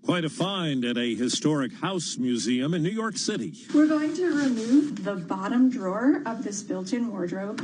Quite a find at a historic house museum in New York City. We're going to remove the bottom drawer of this built-in wardrobe.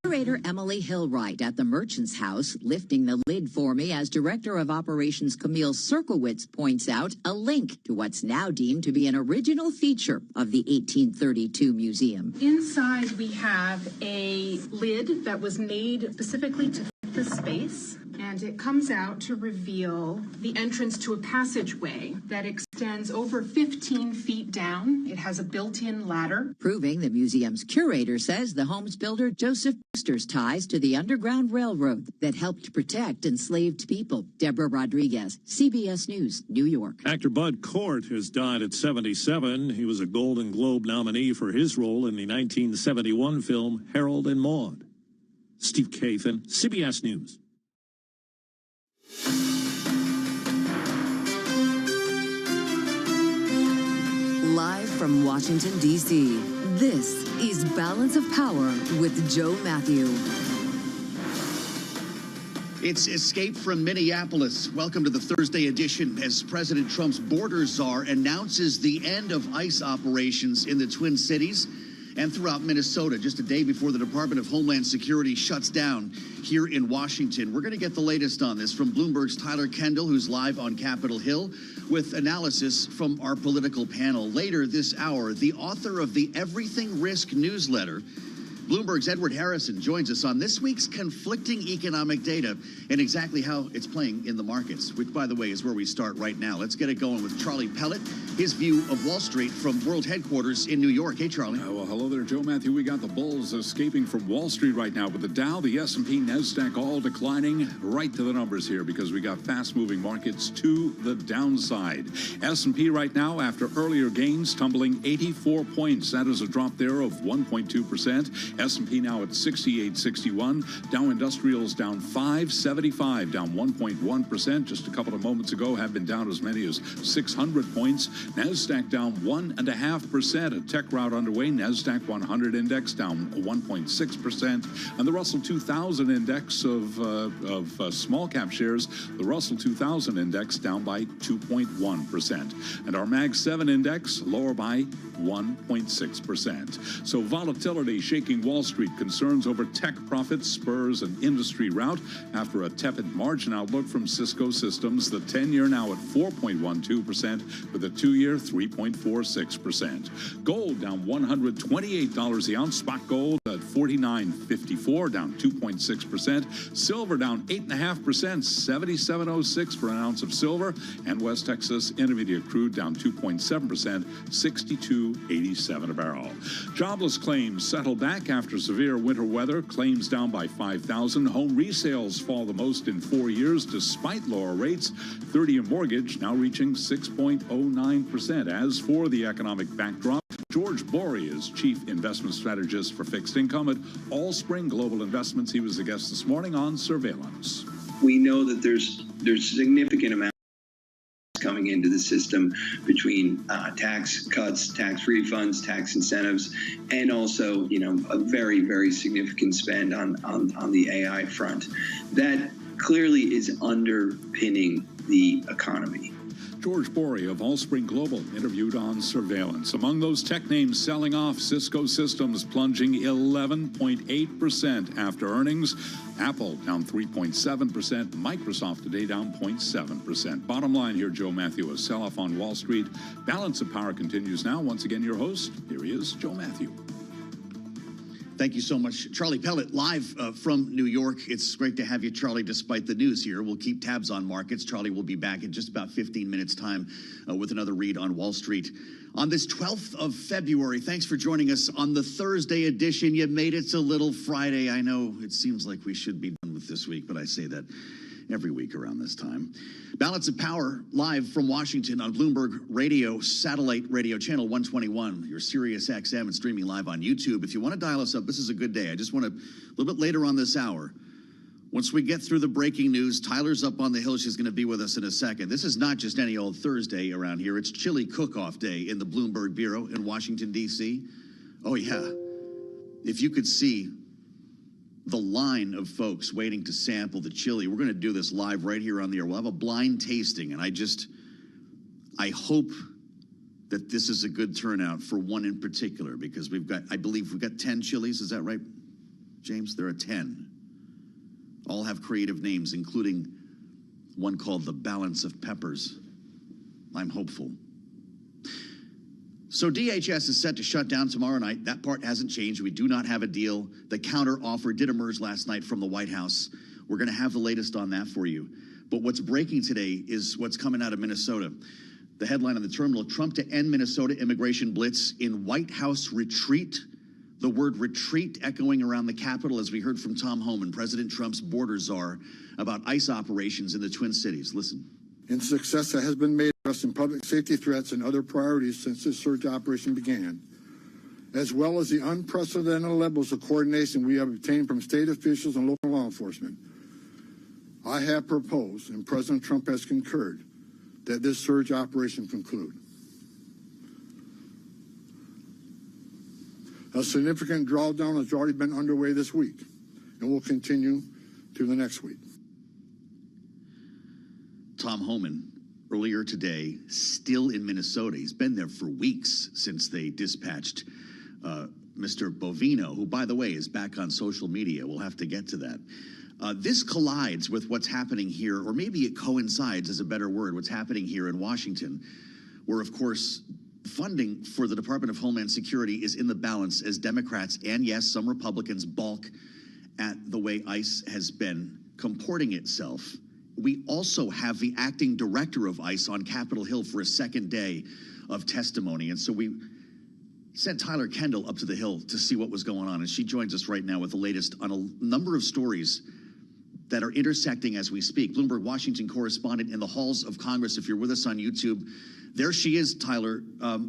Curator Emily Hillwright at the Merchant's House lifting the lid for me as Director of Operations Camille Cirkowitz points out a link to what's now deemed to be an original feature of the 1832 museum. Inside we have a lid that was made specifically to fit the space, and it comes out to reveal the entrance to a passageway that extends over 15 feet down. It has a built-in ladder. Proving the museum's curator says the home's builder Joseph Brewster's ties to the Underground Railroad that helped protect enslaved people. Deborah Rodriguez, CBS News, New York. Actor Bud Cort has died at 77. He was a Golden Globe nominee for his role in the 1971 film Harold and Maude. Steve Kathan, CBS News. Live from Washington, D.C., this is Balance of Power with Joe Matthew. It's Escape from Minneapolis. Welcome to the Thursday edition as President Trump's border czar announces the end of ICE operations in the Twin Cities and throughout Minnesota, just a day before the Department of Homeland Security shuts down here in Washington. We're going to get the latest on this from Bloomberg's Tyler Kendall, who's live on Capitol Hill, with analysis from our political panel. Later this hour, the author of the Everything Risk newsletter, Bloomberg's Edward Harrison, joins us on this week's conflicting economic data and exactly how it's playing in the markets, which, by the way, is where we start right now. Let's get it going with Charlie Pellet, his view of Wall Street from world headquarters in New York. Hey, Charlie. Well, hello there, Joe Matthew. We got the bulls escaping from Wall Street right now with the Dow, the S&P, NASDAQ all declining right to the numbers here because we got fast-moving markets to the downside. S&P right now, after earlier gains, tumbling 84 points. That is a drop there of 1.2%. S&P now at 68.61. Dow Industrials down 575, down 1.1%. Just a couple of moments ago had been down as many as 600 points. NASDAQ down 1.5%. A tech rout underway. NASDAQ 100 index down 1.6%. And the Russell 2000 index of small cap shares, the Russell 2000 index down by 2.1%. And our Mag 7 index lower by 1.6%. So volatility shaking Wall Street. Concerns over tech profits spurs an industry rout after a tepid margin outlook from Cisco Systems. The 10-year now at 4.12%, with the 2-year 3.46%. Gold down $128 the ounce. Spot gold at $49.54, down 2.6%. Silver down 8.5%, $77.06 for an ounce of silver. And West Texas Intermediate crude down 2.7%, $62.87 a barrel. Jobless claims settle back after severe winter weather. Claims down by 5,000. Home resales fall the most in 4 years despite lower rates. 30-year mortgage now reaching 6.09%. As for the economic backdrop, George Bory is Chief Investment Strategist for Fixed Income at Allspring Global Investments. He was a guest this morning on Surveillance. We know that there's significant amount coming into the system between tax cuts, tax refunds, tax incentives, and also, a very, very significant spend on the AI front. That clearly is underpinning the economy. George Bory of Allspring Global interviewed on Surveillance. Among those tech names selling off, Cisco Systems plunging 11.8% after earnings. Apple down 3.7%. Microsoft today down 0.7%. Bottom line here, Joe Matthew, a sell-off on Wall Street. Balance of Power continues now. Once again, your host, here he is, Joe Matthew. Thank you so much. Charlie Pellet, live from New York. It's great to have you, Charlie, despite the news here. We'll keep tabs on markets. Charlie will be back in just about 15 minutes' time with another read on Wall Street. On this 12th of February, thanks for joining us on the Thursday edition. You made it to Little Friday. I know it seems like we should be done with this week, but I say that every week around this time. Balance of Power, live from Washington on Bloomberg Radio, satellite radio channel 121, your Sirius XM, and streaming live on YouTube. If you want to dial us up, this is a good day. I just want to, a little bit later on this hour, once we get through the breaking news, Tyler's up on the hill. She's going to be with us in a second. This is not just any old Thursday around here. It's Chili Cook-Off Day in the Bloomberg Bureau in Washington, D.C. Oh, yeah. If you could see the line of folks waiting to sample the chili. We're going to do this live right here on the air. We'll have a blind tasting, and I hope that this is a good turnout for one in particular, because I believe we've got 10 chilies. Is that right, James? There are 10. All have creative names, including one called the Balance of Peppers. I'm hopeful. So DHS is set to shut down tomorrow night. That part hasn't changed. We do not have a deal. The counter offer did emerge last night from the White House. We're going to have the latest on that for you. But what's breaking today is what's coming out of Minnesota. The headline on the terminal: Trump to end Minnesota immigration blitz in White House retreat. The word retreat echoing around the Capitol as we heard from Tom Homan, President Trump's border czar, about ICE operations in the Twin Cities. Listen. In success that has been made addressing public safety threats and other priorities since this surge operation began, as well as the unprecedented levels of coordination we have obtained from state officials and local law enforcement, I have proposed, and President Trump has concurred, that this surge operation conclude. A significant drawdown has already been underway this week and will continue to the next week. Tom Homan, earlier today, still in Minnesota. He's been there for weeks since they dispatched Mr. Bovino, who, by the way, is back on social media. We'll have to get to that. This collides with what's happening here, or maybe it coincides is a better word, what's happening here in Washington, where, of course, funding for the Department of Homeland Security is in the balance as Democrats and, yes, some Republicans balk at the way ICE has been comporting itself. We also have the acting director of ICE on Capitol Hill for a second day of testimony. And so we sent Tyler Kendall up to the Hill to see what was going on. And she joins us right now with the latest on a number of stories that are intersecting as we speak. Bloomberg Washington correspondent in the halls of Congress. If you're with us on YouTube, there she is, Tyler.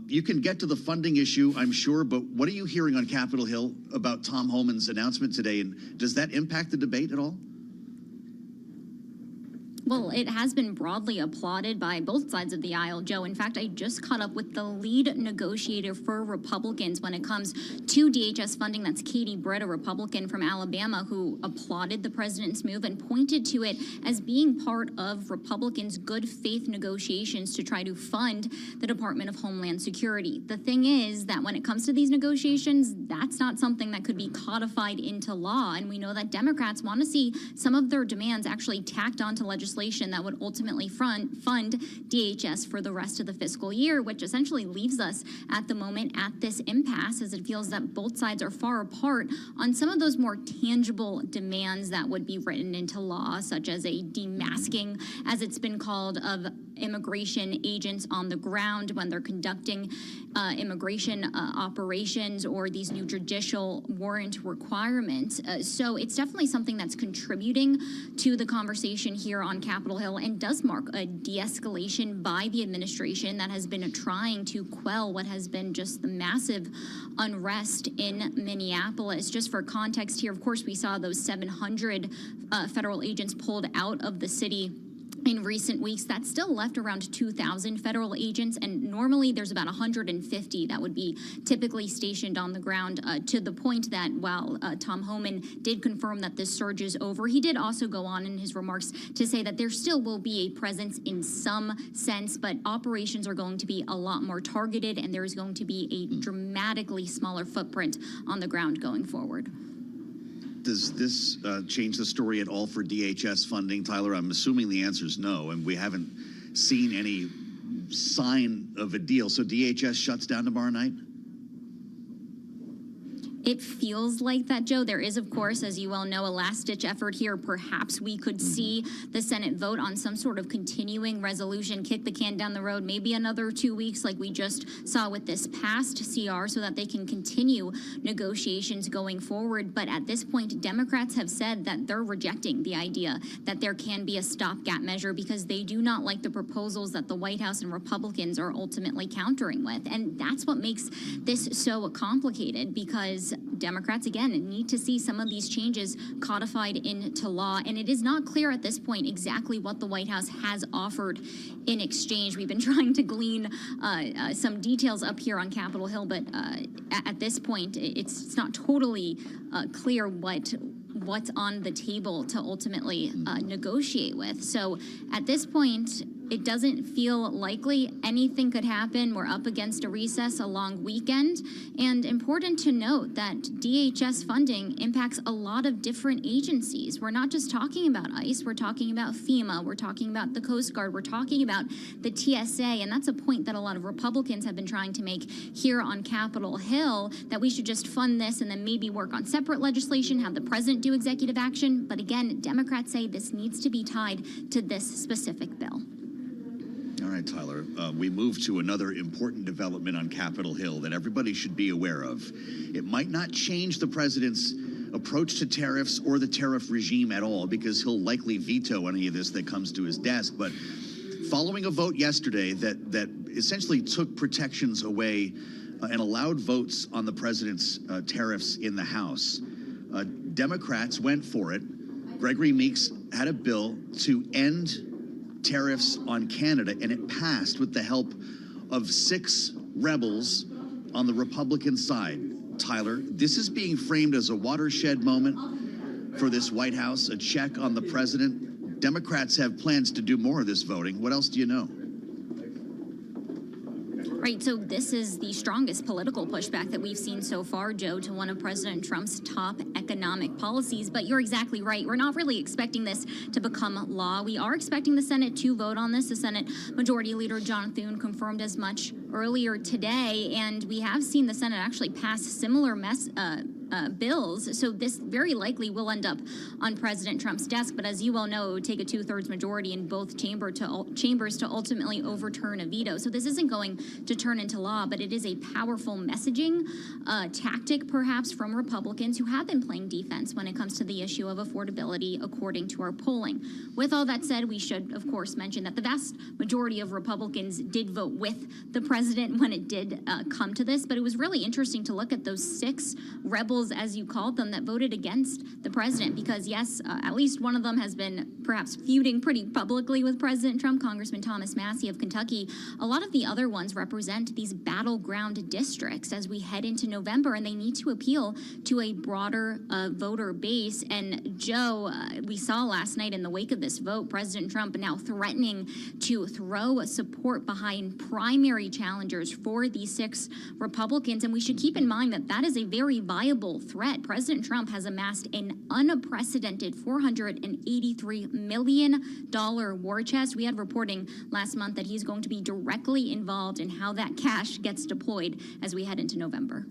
You can get to the funding issue, I'm sure, but what are you hearing on Capitol Hill about Tom Homan's announcement today? And does that impact the debate at all? Well, it has been broadly applauded by both sides of the aisle, Joe. In fact, I just caught up with the lead negotiator for Republicans when it comes to DHS funding. That's Katie Britt, a Republican from Alabama, who applauded the president's move and pointed to it as being part of Republicans' good faith negotiations to try to fund the Department of Homeland Security. The thing is that when it comes to these negotiations, that's not something that could be codified into law. And we know that Democrats want to see some of their demands actually tacked onto legislation that would ultimately fund DHS for the rest of the fiscal year, which essentially leaves us at the moment at this impasse, as it feels that both sides are far apart on some of those more tangible demands that would be written into law, such as a demasking, as it's been called, of immigration agents on the ground when they're conducting immigration operations, or these new judicial warrant requirements. So it's definitely something that's contributing to the conversation here on Capitol Hill, and does mark a de-escalation by the administration that has been trying to quell what has been just the massive unrest in Minneapolis. Just for context here, of course, we saw those 700 federal agents pulled out of the city in recent weeks. That still left around 2,000 federal agents, and normally there's about 150 that would be typically stationed on the ground, to the point that while Tom Homan did confirm that this surge is over, he did also go on in his remarks to say that there still will be a presence in some sense, but operations are going to be a lot more targeted, and there's going to be a dramatically smaller footprint on the ground going forward. Does this change the story at all for DHS funding, Tyler? I'm assuming the answer is no, and we haven't seen any sign of a deal. So DHS shuts down tomorrow night? It feels like that, Joe. There is, of course, as you well know, a last-ditch effort here. Perhaps we could see the Senate vote on some sort of continuing resolution, kick the can down the road, maybe another 2 weeks like we just saw with this past CR, so that they can continue negotiations going forward. But at this point, Democrats have said that they're rejecting the idea that there can be a stopgap measure, because they do not like the proposals that the White House and Republicans are ultimately countering with. And that's what makes this so complicated, because Democrats, again, need to see some of these changes codified into law. And it is not clear at this point exactly what the White House has offered in exchange. We've been trying to glean some details up here on Capitol Hill, but at this point, it's not totally clear what what's on the table to ultimately negotiate with. So at this point, it doesn't feel likely anything could happen. We're up against a recess, a long weekend. And important to note that DHS funding impacts a lot of different agencies. We're not just talking about ICE, we're talking about FEMA, we're talking about the Coast Guard, we're talking about the TSA. And that's a point that a lot of Republicans have been trying to make here on Capitol Hill, that we should just fund this and then maybe work on separate legislation, have the president do executive action. But again, Democrats say this needs to be tied to this specific bill. All right, Tyler, we move to another important development on Capitol Hill that everybody should be aware of. It might not change the president's approach to tariffs or the tariff regime at all, because he'll likely veto any of this that comes to his desk. But following a vote yesterday that essentially took protections away and allowed votes on the president's tariffs in the House, Democrats went for it. Gregory Meeks had a bill to end tariffs on Canada, and it passed with the help of 6 rebels on the Republican side. Tyler, this is being framed as a watershed moment for this White House, a check on the president. Democrats have plans to do more of this voting. What else do you know? Right, so this is the strongest political pushback that we've seen so far, Joe, to one of President Trump's top economic policies. But you're exactly right. We're not really expecting this to become law. We are expecting the Senate to vote on this. The Senate Majority Leader John Thune confirmed as much earlier today, and we have seen the Senate actually pass similar bills. So this very likely will end up on President Trump's desk. But as you well know, it would take a 2/3 majority in both chambers to ultimately overturn a veto. So this isn't going to turn into law, but it is a powerful messaging tactic, perhaps, from Republicans who have been playing defense when it comes to the issue of affordability, according to our polling. With all that said, we should, of course, mention that the vast majority of Republicans did vote with the president when it did come to this. But it was really interesting to look at those 6 rebels, as you called them, that voted against the president, because yes, at least one of them has been perhaps feuding pretty publicly with President Trump, Congressman Thomas Massie of Kentucky. A lot of the other ones represent these battleground districts as we head into November, and they need to appeal to a broader voter base. And Joe, we saw last night in the wake of this vote, President Trump now threatening to throw support behind primary challengers for these 6 Republicans. And we should keep in mind that that is a very viable threat. President Trump has amassed an unprecedented $483 million war chest. We had reporting last month that he's going to be directly involved in how that cash gets deployed as we head into November.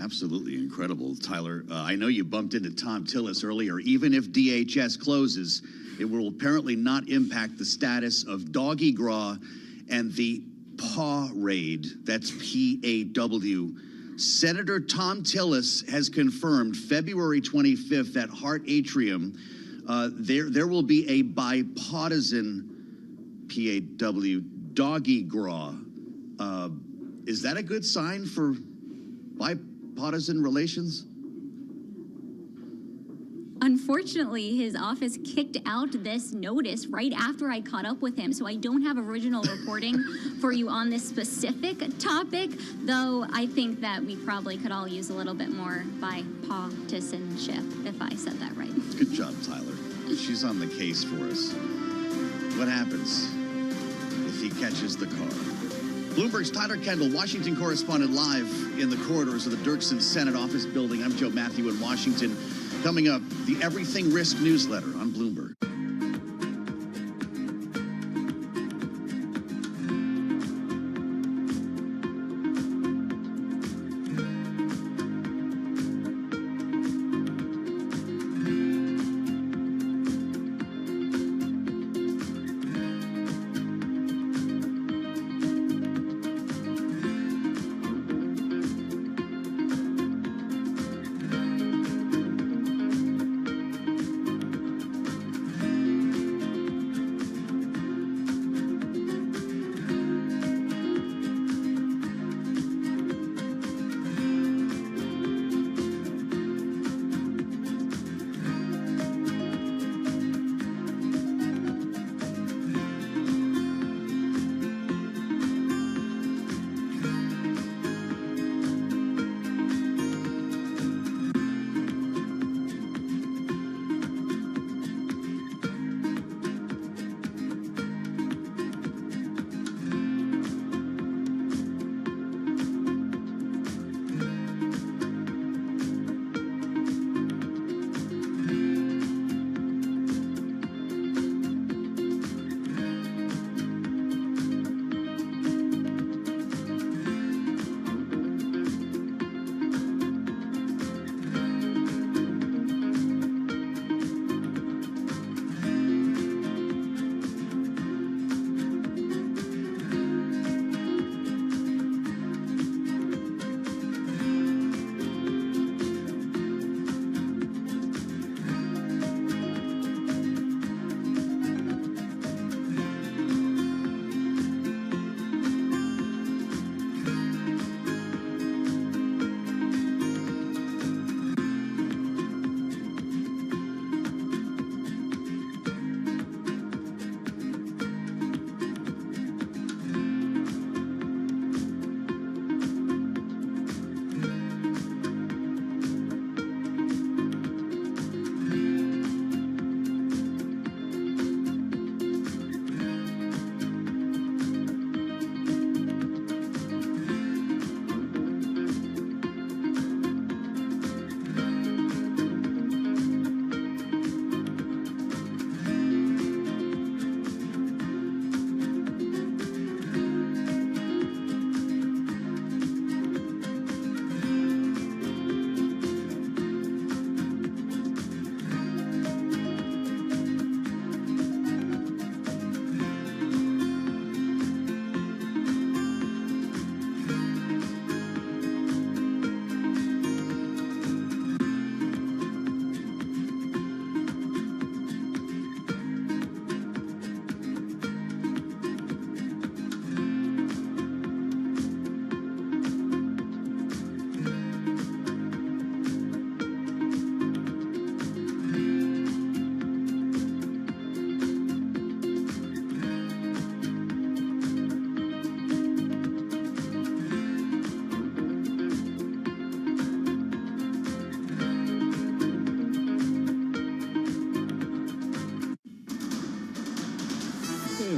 Absolutely incredible, Tyler. I know you bumped into Tom Tillis earlier. Even if DHS closes, it will apparently not impact the status of Doggy Gras and the PAW raid. That's PAW. Senator Tom Tillis has confirmed February 25th at Hart Atrium, there will be a bipartisan PAW Doggy Gras. Is that a good sign for bipartisan relations? Unfortunately, his office kicked out this notice right after I caught up with him, so I don't have original reporting for you on this specific topic, though I think that we probably could all use a little bit more bipartisanship, if I said that right. Good job, Tyler. She's on the case for us. What happens if he catches the car? Bloomberg's Tyler Kendall, Washington correspondent, live in the corridors of the Dirksen Senate office building. I'm Joe Matthew in Washington. Coming up, the Everything Risk newsletter on Bloomberg.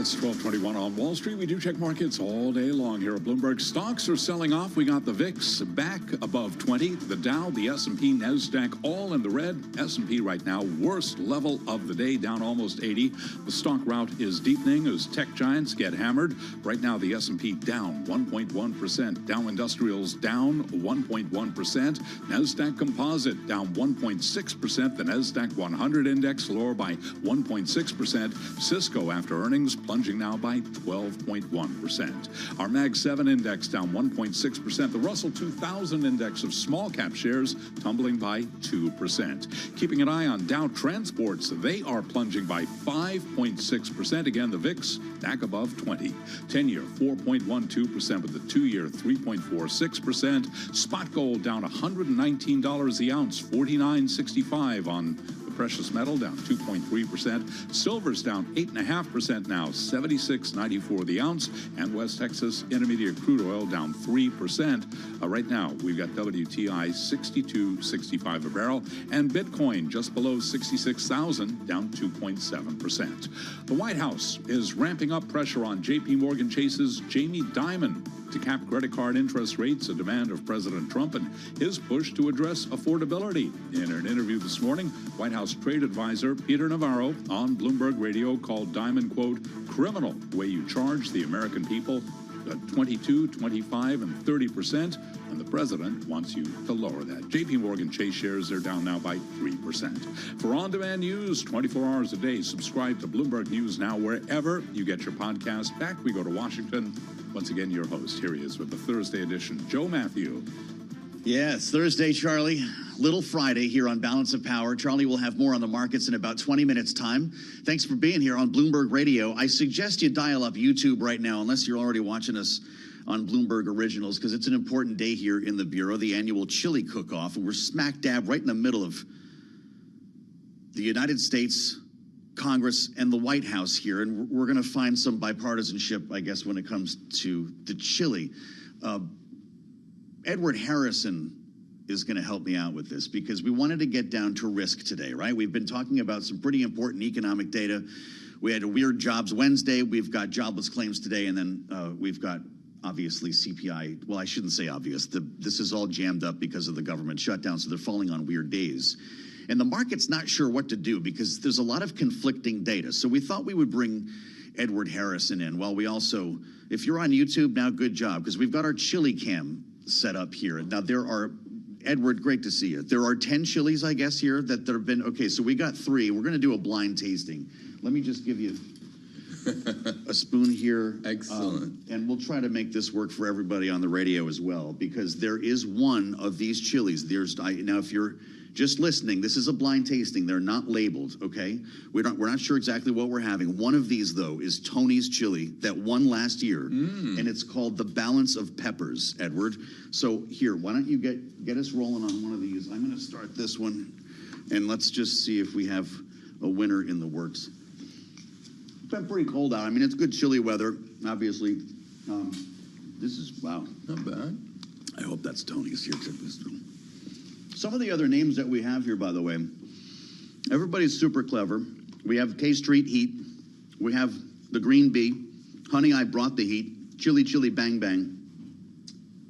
It's 12:21 on Wall Street. We do check markets all day long here at Bloomberg. Stocks are selling off. We got the VIX back above 20. The Dow, the S&P, NASDAQ, all in the red. S&P right now, worst level of the day, down almost 80. The stock rout is deepening as tech giants get hammered. Right now, the S&P down 1.1%. Dow Industrials down 1.1%. NASDAQ Composite down 1.6%. The NASDAQ 100 index lower by 1.6%. Cisco, after earnings, plunging now by 12.1%. Our Mag 7 index down 1.6%. The Russell 2000 index of small cap shares tumbling by 2%. Keeping an eye on Dow Transports, they are plunging by 5.6%. Again, the VIX back above 20. 10-year 4.12% with the 2-year 3.46%. Spot gold down $119 the ounce, $49.65 on precious metal, down 2.3%. Silver's down 8.5% now, $76.94 the ounce. And West Texas Intermediate crude oil down 3%. Right now, we've got WTI 62.65 a barrel, and Bitcoin just below 66,000, down 2.7%. The White House is ramping up pressure on J.P. Morgan Chase's Jamie Dimon to cap credit card interest rates, a demand of President Trump and his push to address affordability. In an interview this morning, White House trade advisor Peter Navarro on Bloomberg Radio called Dimon, quote, criminal the way you charge the American people at 22, 25, and 30%, and the president wants you to lower that. J.P. Morgan Chase shares are down now by 3%. For on-demand news 24 hours a day, subscribe to Bloomberg News Now wherever you get your podcast. Back we go to Washington. Once again, your host. Here he is with the Thursday edition, Joe Matthew. Yes, Thursday, Charlie. Little Friday here on Balance of Power. Charlie will have more on the markets in about 20 minutes' time. Thanks for being here on Bloomberg Radio. I suggest you dial up YouTube right now, unless you're already watching us on Bloomberg Originals, because it's an important day here in the Bureau, the annual chili cook-off, and we're smack dab right in the middle of the United States, Congress, and the White House here, and we're going to find some bipartisanship, I guess, when it comes to the chili. Edward Harrison is going to help me out with this because we wanted to get down to risk today, right? We've been talking about some pretty important economic data. We had a weird jobs Wednesday. We've got jobless claims today, and then we've got, obviously, CPI. Well, I shouldn't say obvious. This is all jammed up because of the government shutdown, so they're falling on weird days. And the market's not sure what to do because there's a lot of conflicting data. So we thought we would bring Edward Harrison in while we also, if you're on YouTube now, good job, because we've got our chili cam set up here. Now, there are, Edward, great to see you. There are 10 chilies, I guess, here that there have been. Okay, so we got 3. We're going to do a blind tasting. Let me just give you a spoon here. Excellent. And we'll try to make this work for everybody on the radio as well, because there is one of these chilies. Now, if you're just listening, this is a blind tasting. They're not labeled, okay? We're not sure exactly what we're having. One of these, though, is Tony's chili that won last year, and it's called the Balance of Peppers, Edward. So here, why don't you get us rolling on one of these? I'm going to start this one, and let's just see if we have a winner in the works. It's been pretty cold out. I mean, it's good chilly weather, obviously. This is, wow. Not bad. I hope that's Tony's here. Some of the other names that we have here, by the way, everybody's super clever. We have K-Street Heat. We have the Green Bee. Honey, I Brought the Heat. Chili, Chili, Bang, Bang.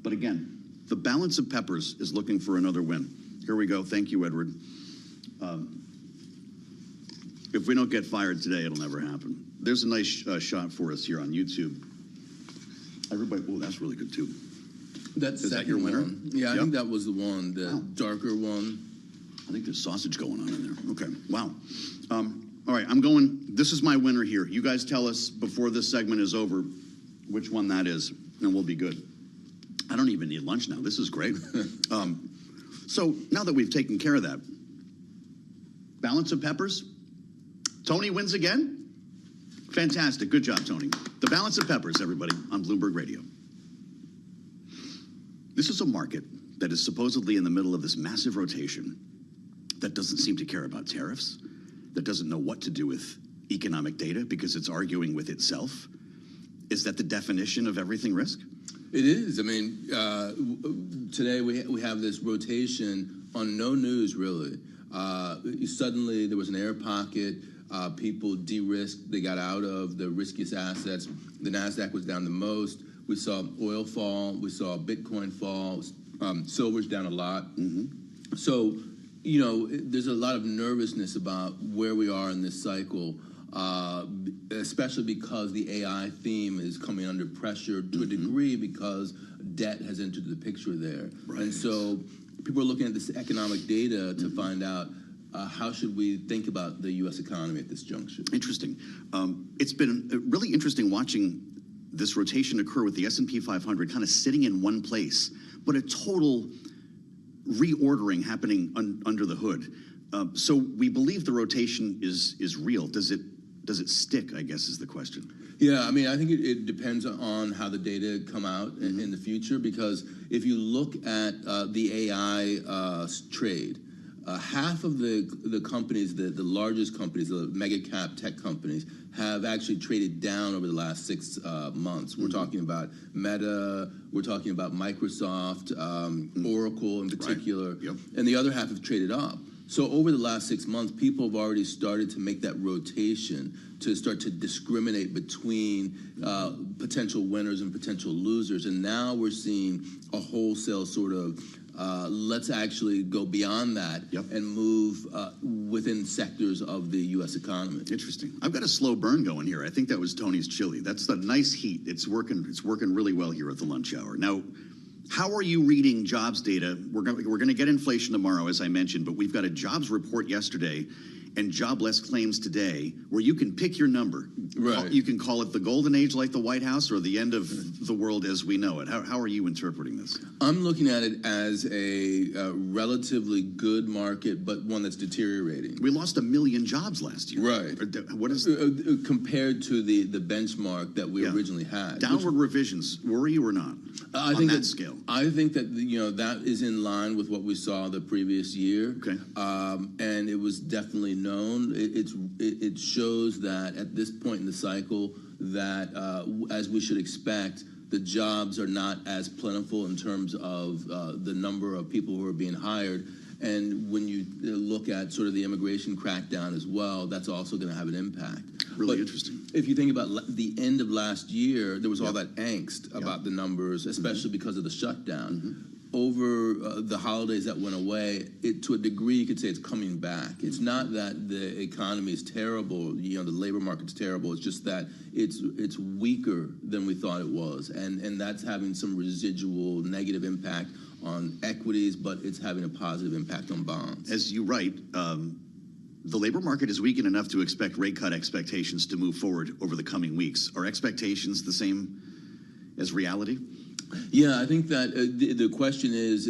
But again, the Balance of Peppers is looking for another win. Here we go. Thank you, Edward. If we don't get fired today, it'll never happen. There's a nice shot for us here on YouTube. Everybody, oh, that's really good, too. Is that your winner? Yeah, I think that was the one, the darker one. I think there's sausage going on in there. Okay, wow. All right, I'm going, this is my winner here. You guys tell us before this segment is over which one that is, and we'll be good. I don't even need lunch now. This is great. So now that we've taken care of that, Balance of Peppers, Tony wins again? Fantastic. Good job, Tony. The Balance of Peppers, everybody, on Bloomberg Radio. This is a market that is supposedly in the middle of this massive rotation that doesn't seem to care about tariffs, that doesn't know what to do with economic data because it's arguing with itself. Is that the definition of everything risk? It is. I mean, today we have this rotation on no news, really. Suddenly there was an air pocket. People de-risked. They got out of the riskiest assets. The NASDAQ was down the most. We saw oil fall. We saw Bitcoin fall. Silver's down a lot. So, you know, there's a lot of nervousness about where we are in this cycle, especially because the AI theme is coming under pressure to a degree because debt has entered the picture there. And so people are looking at this economic data to find out how should we think about the U.S. economy at this juncture. Interesting. It's been really interesting watching this rotation occur with the S&P 500 kind of sitting in one place, but a total reordering happening under the hood. So we believe the rotation is real. Does it stick, I guess, is the question. Yeah, I mean, I think it depends on how the data come out in the future, because if you look at the AI trade, half of the companies, the largest companies, the mega cap tech companies, have actually traded down over the last 6 months. We're talking about Meta, we're talking about Microsoft, Oracle in particular, and the other half have traded up. So over the last 6 months, people have already started to make that rotation to start to discriminate between potential winners and potential losers. And now we're seeing a wholesale sort of let's actually go beyond that and move within sectors of the U.S. economy. Interesting. I've got a slow burn going here. I think that was Tony's chili. That's the nice heat. It's working really well here at the lunch hour. Now, how are you reading jobs data? We're going to get inflation tomorrow, as I mentioned, but we've got a jobs report yesterday and jobless claims today, where you can pick your number. Right. You can call it the golden age like the White House or the end of the world as we know it. How are you interpreting this? I'm looking at it as a relatively good market, but one that's deteriorating. We lost 1 million jobs last year. Right. What is compared to the benchmark that we originally had? Downward revisions, worry you or not? I think that scale. I think that that is in line with what we saw the previous year. Okay. And it was definitely known. It shows that at this point in the cycle that as we should expect, the jobs are not as plentiful in terms of the number of people who are being hired. And when you look at sort of the immigration crackdown as well, that's also going to have an impact. Really interesting. If you think about the end of last year, there was all that angst about the numbers, especially because of the shutdown. Over the holidays that went away, to a degree, you could say it's coming back. It's not that the economy is terrible, the labor market's terrible. It's just that it's weaker than we thought it was, and that's having some residual negative impact on equities, but it's having a positive impact on bonds. As you write, the labor market is weakened enough to expect rate cut expectations to move forward over the coming weeks. Are expectations the same as reality? Yeah, I think that the question is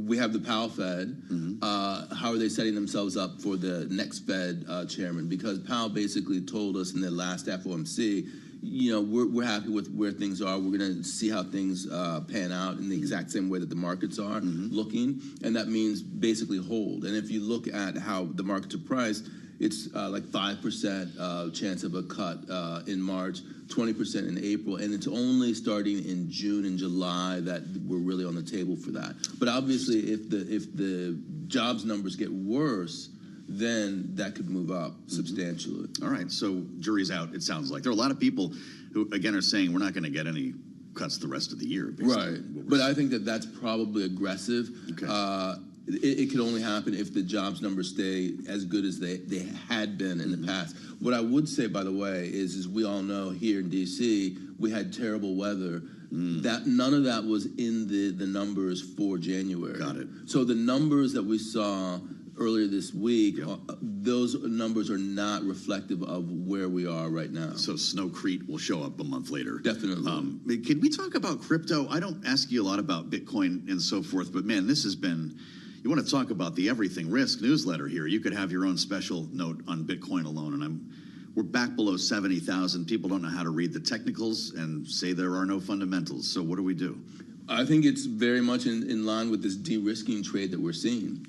we have the Powell Fed. How are they setting themselves up for the next Fed chairman? Because Powell basically told us in the last FOMC, we're happy with where things are. We're going to see how things pan out in the exact same way that the markets are looking, and that means basically hold. And if you look at how the markets are priced, it's like 5% chance of a cut in March, 20% in April, and it's only starting in June and July that we're really on the table for that. But obviously, if the jobs numbers get worse, then that could move up substantially. All right, so jury's out, it sounds like. There are a lot of people who, again, are saying we're not going to get any cuts the rest of the year. Right, but I think that that's probably aggressive. Okay. It could only happen if the jobs numbers stay as good as they had been in the past. What I would say, by the way, is we all know here in D.C., we had terrible weather. That none of that was in the numbers for January. Got it. So the numbers that we saw earlier this week, those numbers are not reflective of where we are right now. So Snowcrete will show up a month later. Definitely. Can we talk about crypto? I don't ask you a lot about Bitcoin and so forth, but man, this has been... You want to talk about the Everything Risk newsletter here. You could have your own special note on Bitcoin alone, and we're back below 70,000. People don't know how to read the technicals and say there are no fundamentals. So what do we do? I think it's very much in line with this de-risking trade that we're seeing.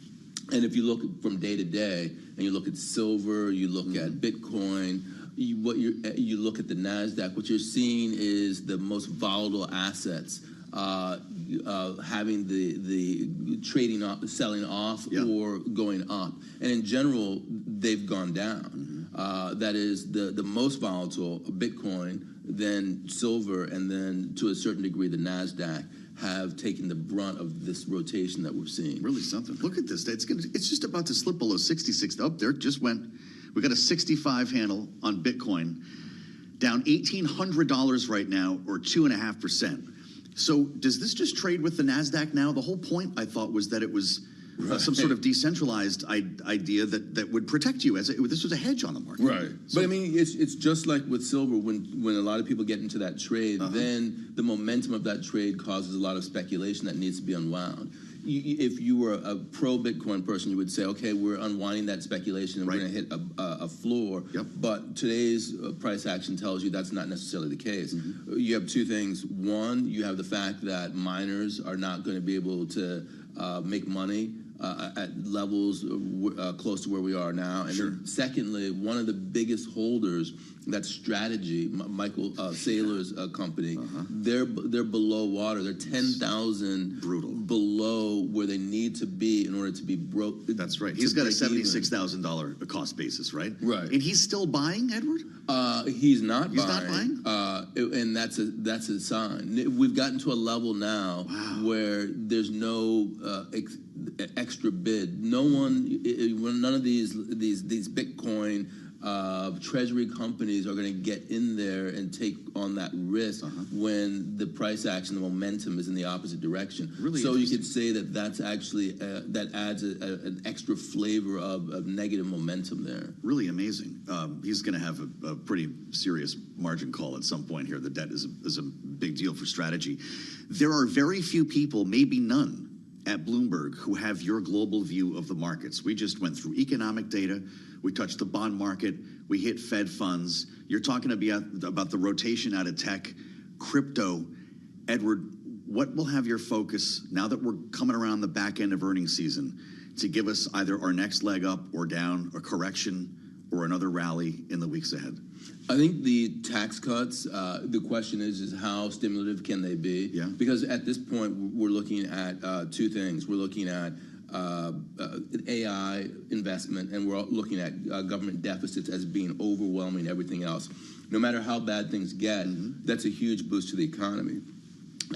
And if you look from day to day, and you look at silver, you look at Bitcoin, you look at the NASDAQ, what you're seeing is the most volatile assets having the trading off, selling off, or going up. And in general, they've gone down. That is the most volatile, Bitcoin, then silver, and then to a certain degree the NASDAQ have taken the brunt of this rotation that we're seeing. Really something. Look at this. It's just about to slip below 66. Up there, just went. We got a 65 handle on Bitcoin, down $1,800 right now, or 2.5%. So does this just trade with the NASDAQ now? The whole point, I thought, was that it was some sort of decentralized idea that would protect you. This was a hedge on the market. Right. So, but I mean, it's just like with silver, when a lot of people get into that trade, then the momentum of that trade causes a lot of speculation that needs to be unwound. If you were a pro-Bitcoin person, you would say, okay, we're unwinding that speculation and we're going to hit a floor. But today's price action tells you that's not necessarily the case. You have two things. One, you have the fact that miners are not going to be able to make money at levels close to where we are now. And then secondly, one of the biggest holders, that's Strategy, Michael Saylor's company, they're below water. They're 10,000 below where they need to be in order to be broke. That's right. He's got a $76,000 cost basis, right? Right. And he's still buying, Edward? He's not buying. He's not buying? And that's a sign. We've gotten to a level now where there's no extra bid. None of these Bitcoin treasury companies are going to get in there and take on that risk when the price action, the momentum is in the opposite direction. Really so you could say that that's actually that adds an extra flavor of negative momentum there. Really amazing. He's going to have a pretty serious margin call at some point here. The debt is a big deal for Strategy. There are very few people, maybe none, at Bloomberg who have your global view of the markets. We just went through economic data. We touched the bond market. We hit Fed funds. You're talking about the rotation out of tech, crypto. Edward, what will have your focus now that we're coming around the back end of earnings season to give us either our next leg up or down, a correction, or another rally in the weeks ahead? I think the tax cuts, the question is how stimulative can they be? Because at this point, we're looking at two things. We're looking at AI investment, and we're looking at government deficits as being overwhelming everything else. No matter how bad things get, that's a huge boost to the economy.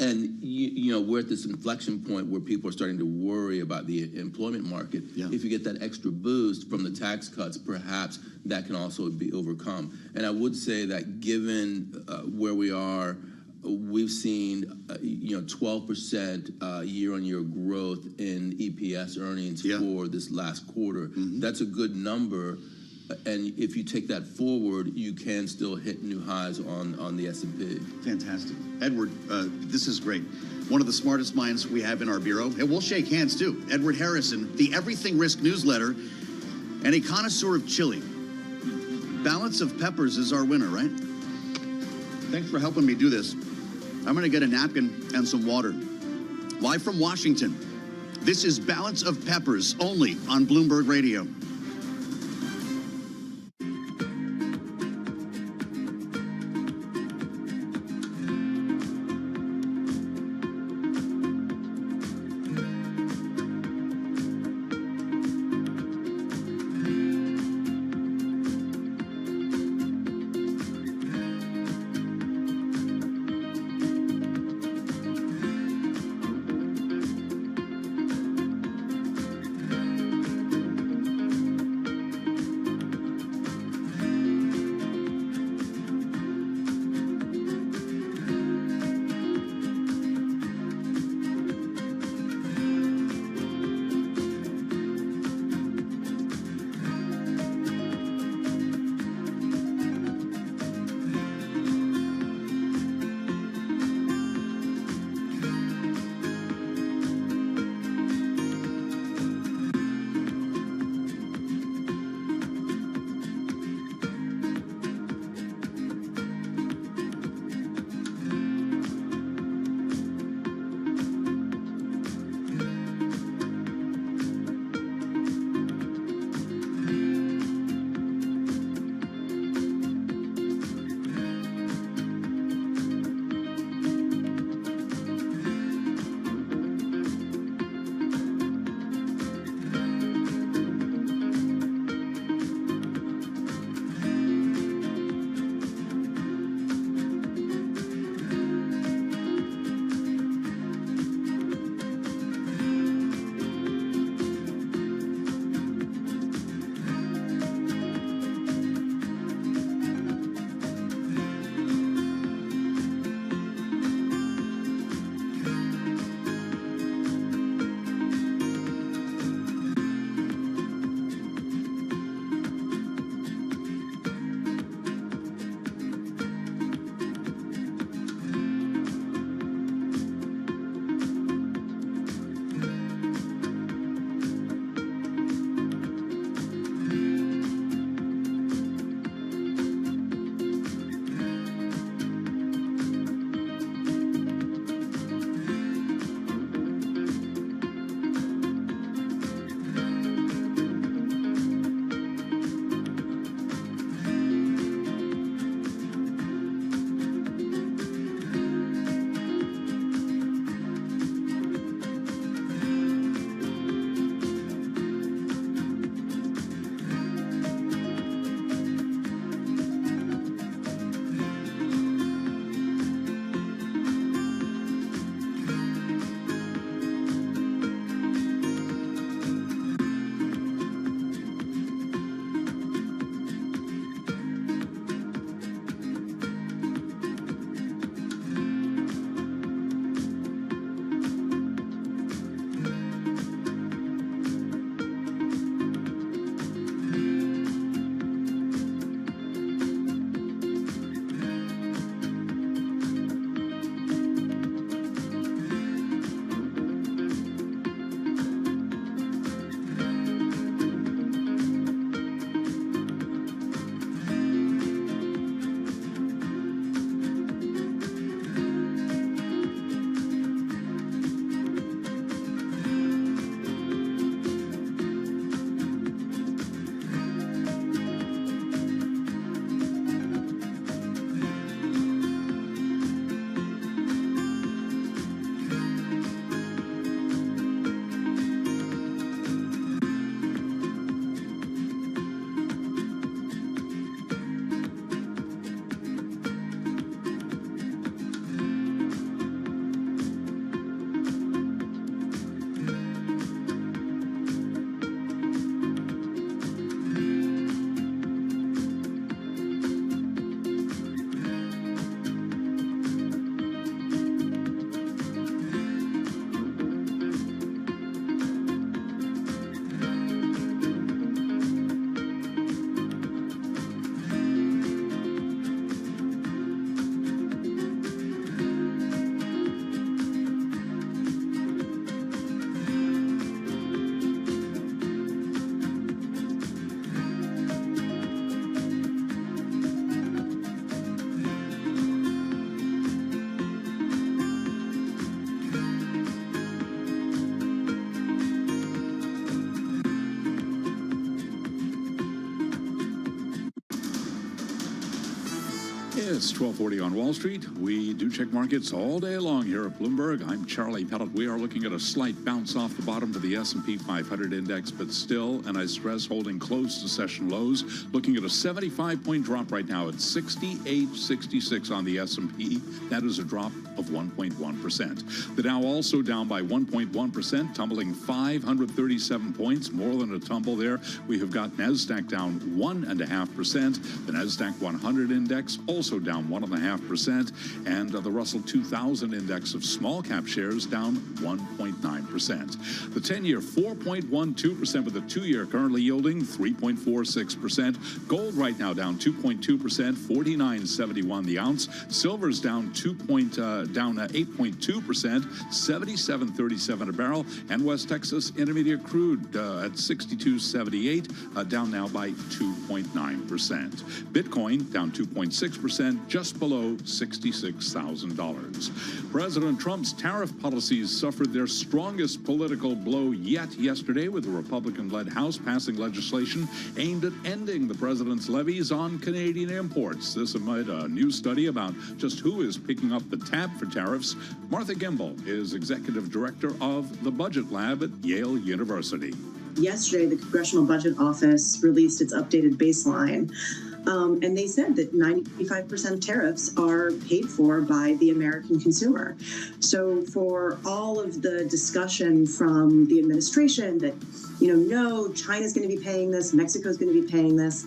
And we're at this inflection point where people are starting to worry about the employment market. If you get that extra boost from the tax cuts, perhaps that can also be overcome. And I would say that given where we are, we've seen 12% year-on-year growth in EPS earnings for this last quarter. That's a good number. And if you take that forward, you can still hit new highs on the S&P. Fantastic. Edward, this is great. One of the smartest minds we have in our bureau. And we'll shake hands, too. Edward Harrison, the Everything Risk newsletter, and a connoisseur of chili. Balance of Peppers is our winner, right? Thanks for helping me do this. I'm going to get a napkin and some water. Live from Washington, this is Balance of Peppers, only on Bloomberg Radio. It's 1240 on Wall Street. We do check markets all day long here at Bloomberg. I'm Charlie Pellet. We are looking at a slight bounce off the bottom to the S&P 500 index, but still, and I stress, holding close to session lows. Looking at a 75-point drop right now at 68.66 on the S&P. That is a drop of 1.1%. The Dow also down by 1.1%, tumbling 537 points, more than a tumble there. We have got NASDAQ down 1.5%. The NASDAQ 100 index also down 1.5%, and the Russell 2000 index of small cap shares down 1.9%. The 10-year 4.12%, with the 2-year currently yielding 3.46%. Gold right now down 2.2%, 49.71 the ounce. Silver's down 8.2%, 77.37 a barrel, and West Texas Intermediate crude at 62.78, down now by 2.9%. Bitcoin down 2.6%, just below $66,000. President Trump's tariff policies suffered their strongest political blow yet yesterday, with the Republican-led House passing legislation aimed at ending the president's levies on Canadian imports. This amid a new study about just who is picking up the tab for tariffs. Martha Gimbel is executive director of the Budget Lab at Yale University. Yesterday, the Congressional Budget Office released its updated baseline. And they said that 95% of tariffs are paid for by the American consumer. So for all of the discussion from the administration that, no, China's going to be paying this, Mexico's going to be paying this,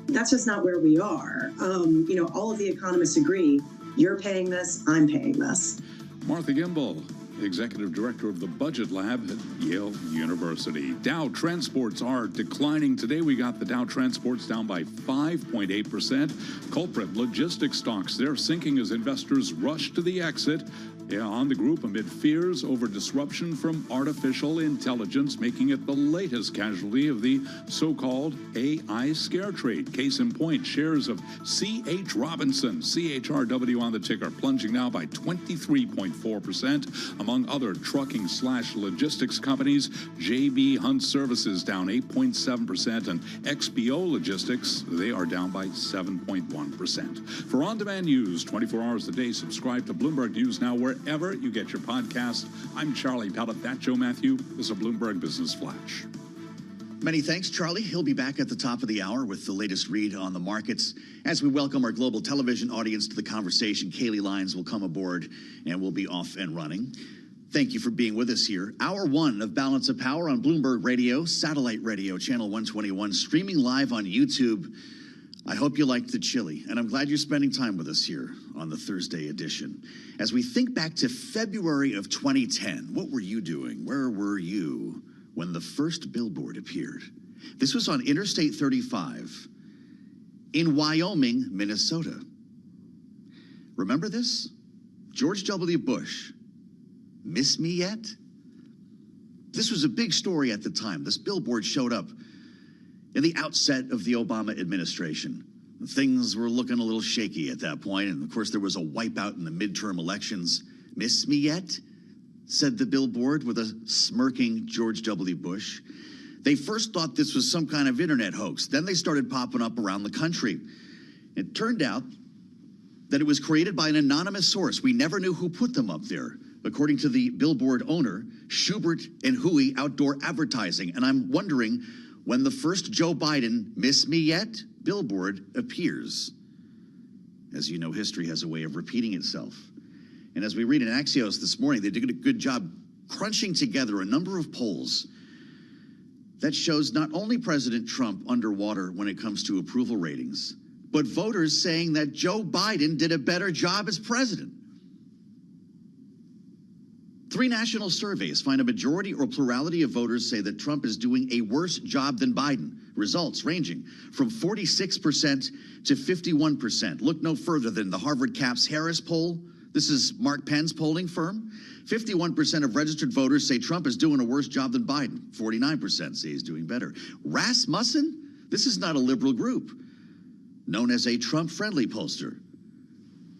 that's just not where we are. All of the economists agree, you're paying this, I'm paying this. Martha Gimbel, Executive Director of the Budget Lab at Yale University. Dow transports are declining today. We got the Dow transports down by 5.8%. Culprit, logistics stocks, they're sinking as investors rush to the exit on the group amid fears over disruption from artificial intelligence, making it the latest casualty of the so-called AI scare trade. Case in point, shares of C.H. Robinson, CHRW on the ticker, plunging now by 23.4%. Among other trucking/logistics companies, J.B. Hunt Services down 8.7%, and XPO Logistics, they are down by 7.1%. For on-demand news 24 hours a day, subscribe to Bloomberg News Now wherever you get your podcast. I'm Charlie Pellet. That Joe Matthew is a Bloomberg Business Flash. Many thanks, Charlie. He'll be back at the top of the hour with the latest read on the markets. As we welcome our global television audience to the conversation, Kaylee Lyons will come aboard and we'll be off and running. Thank you for being with us here. Hour one of Balance of Power on Bloomberg Radio, satellite radio, channel 121, streaming live on YouTube. I hope you liked the chili, and I'm glad you're spending time with us here on the Thursday edition. As we think back to February of 2010, what were you doing? Where were you when the first billboard appeared? This was on Interstate 35 in Wyoming, Minnesota. Remember this? George W. Bush. Miss me yet? This was a big story at the time. This billboard showed up in the outset of the Obama administration. Things were looking a little shaky at that point, and of course there was a wipeout in the midterm elections. Miss me yet? Said the billboard with a smirking George W. Bush. They first thought this was some kind of internet hoax. Then they started popping up around the country. It turned out that it was created by an anonymous source. We never knew who put them up there, according to the billboard owner, Schubert and Hui Outdoor Advertising. And I'm wondering when the first Joe Biden Miss Me Yet billboard appears. As you know, history has a way of repeating itself. And as we read in Axios this morning, they did a good job crunching together a number of polls that shows not only President Trump underwater when it comes to approval ratings, but voters saying that Joe Biden did a better job as president. 3 national surveys find a majority or plurality of voters say that Trump is doing a worse job than Biden. Results ranging from 46% to 51%. Look no further than the Harvard Capps Harris poll. This is Mark Penn's polling firm. 51% of registered voters say Trump is doing a worse job than Biden. 49% say he's doing better. Rasmussen, this is not a liberal group, known as a Trump-friendly pollster,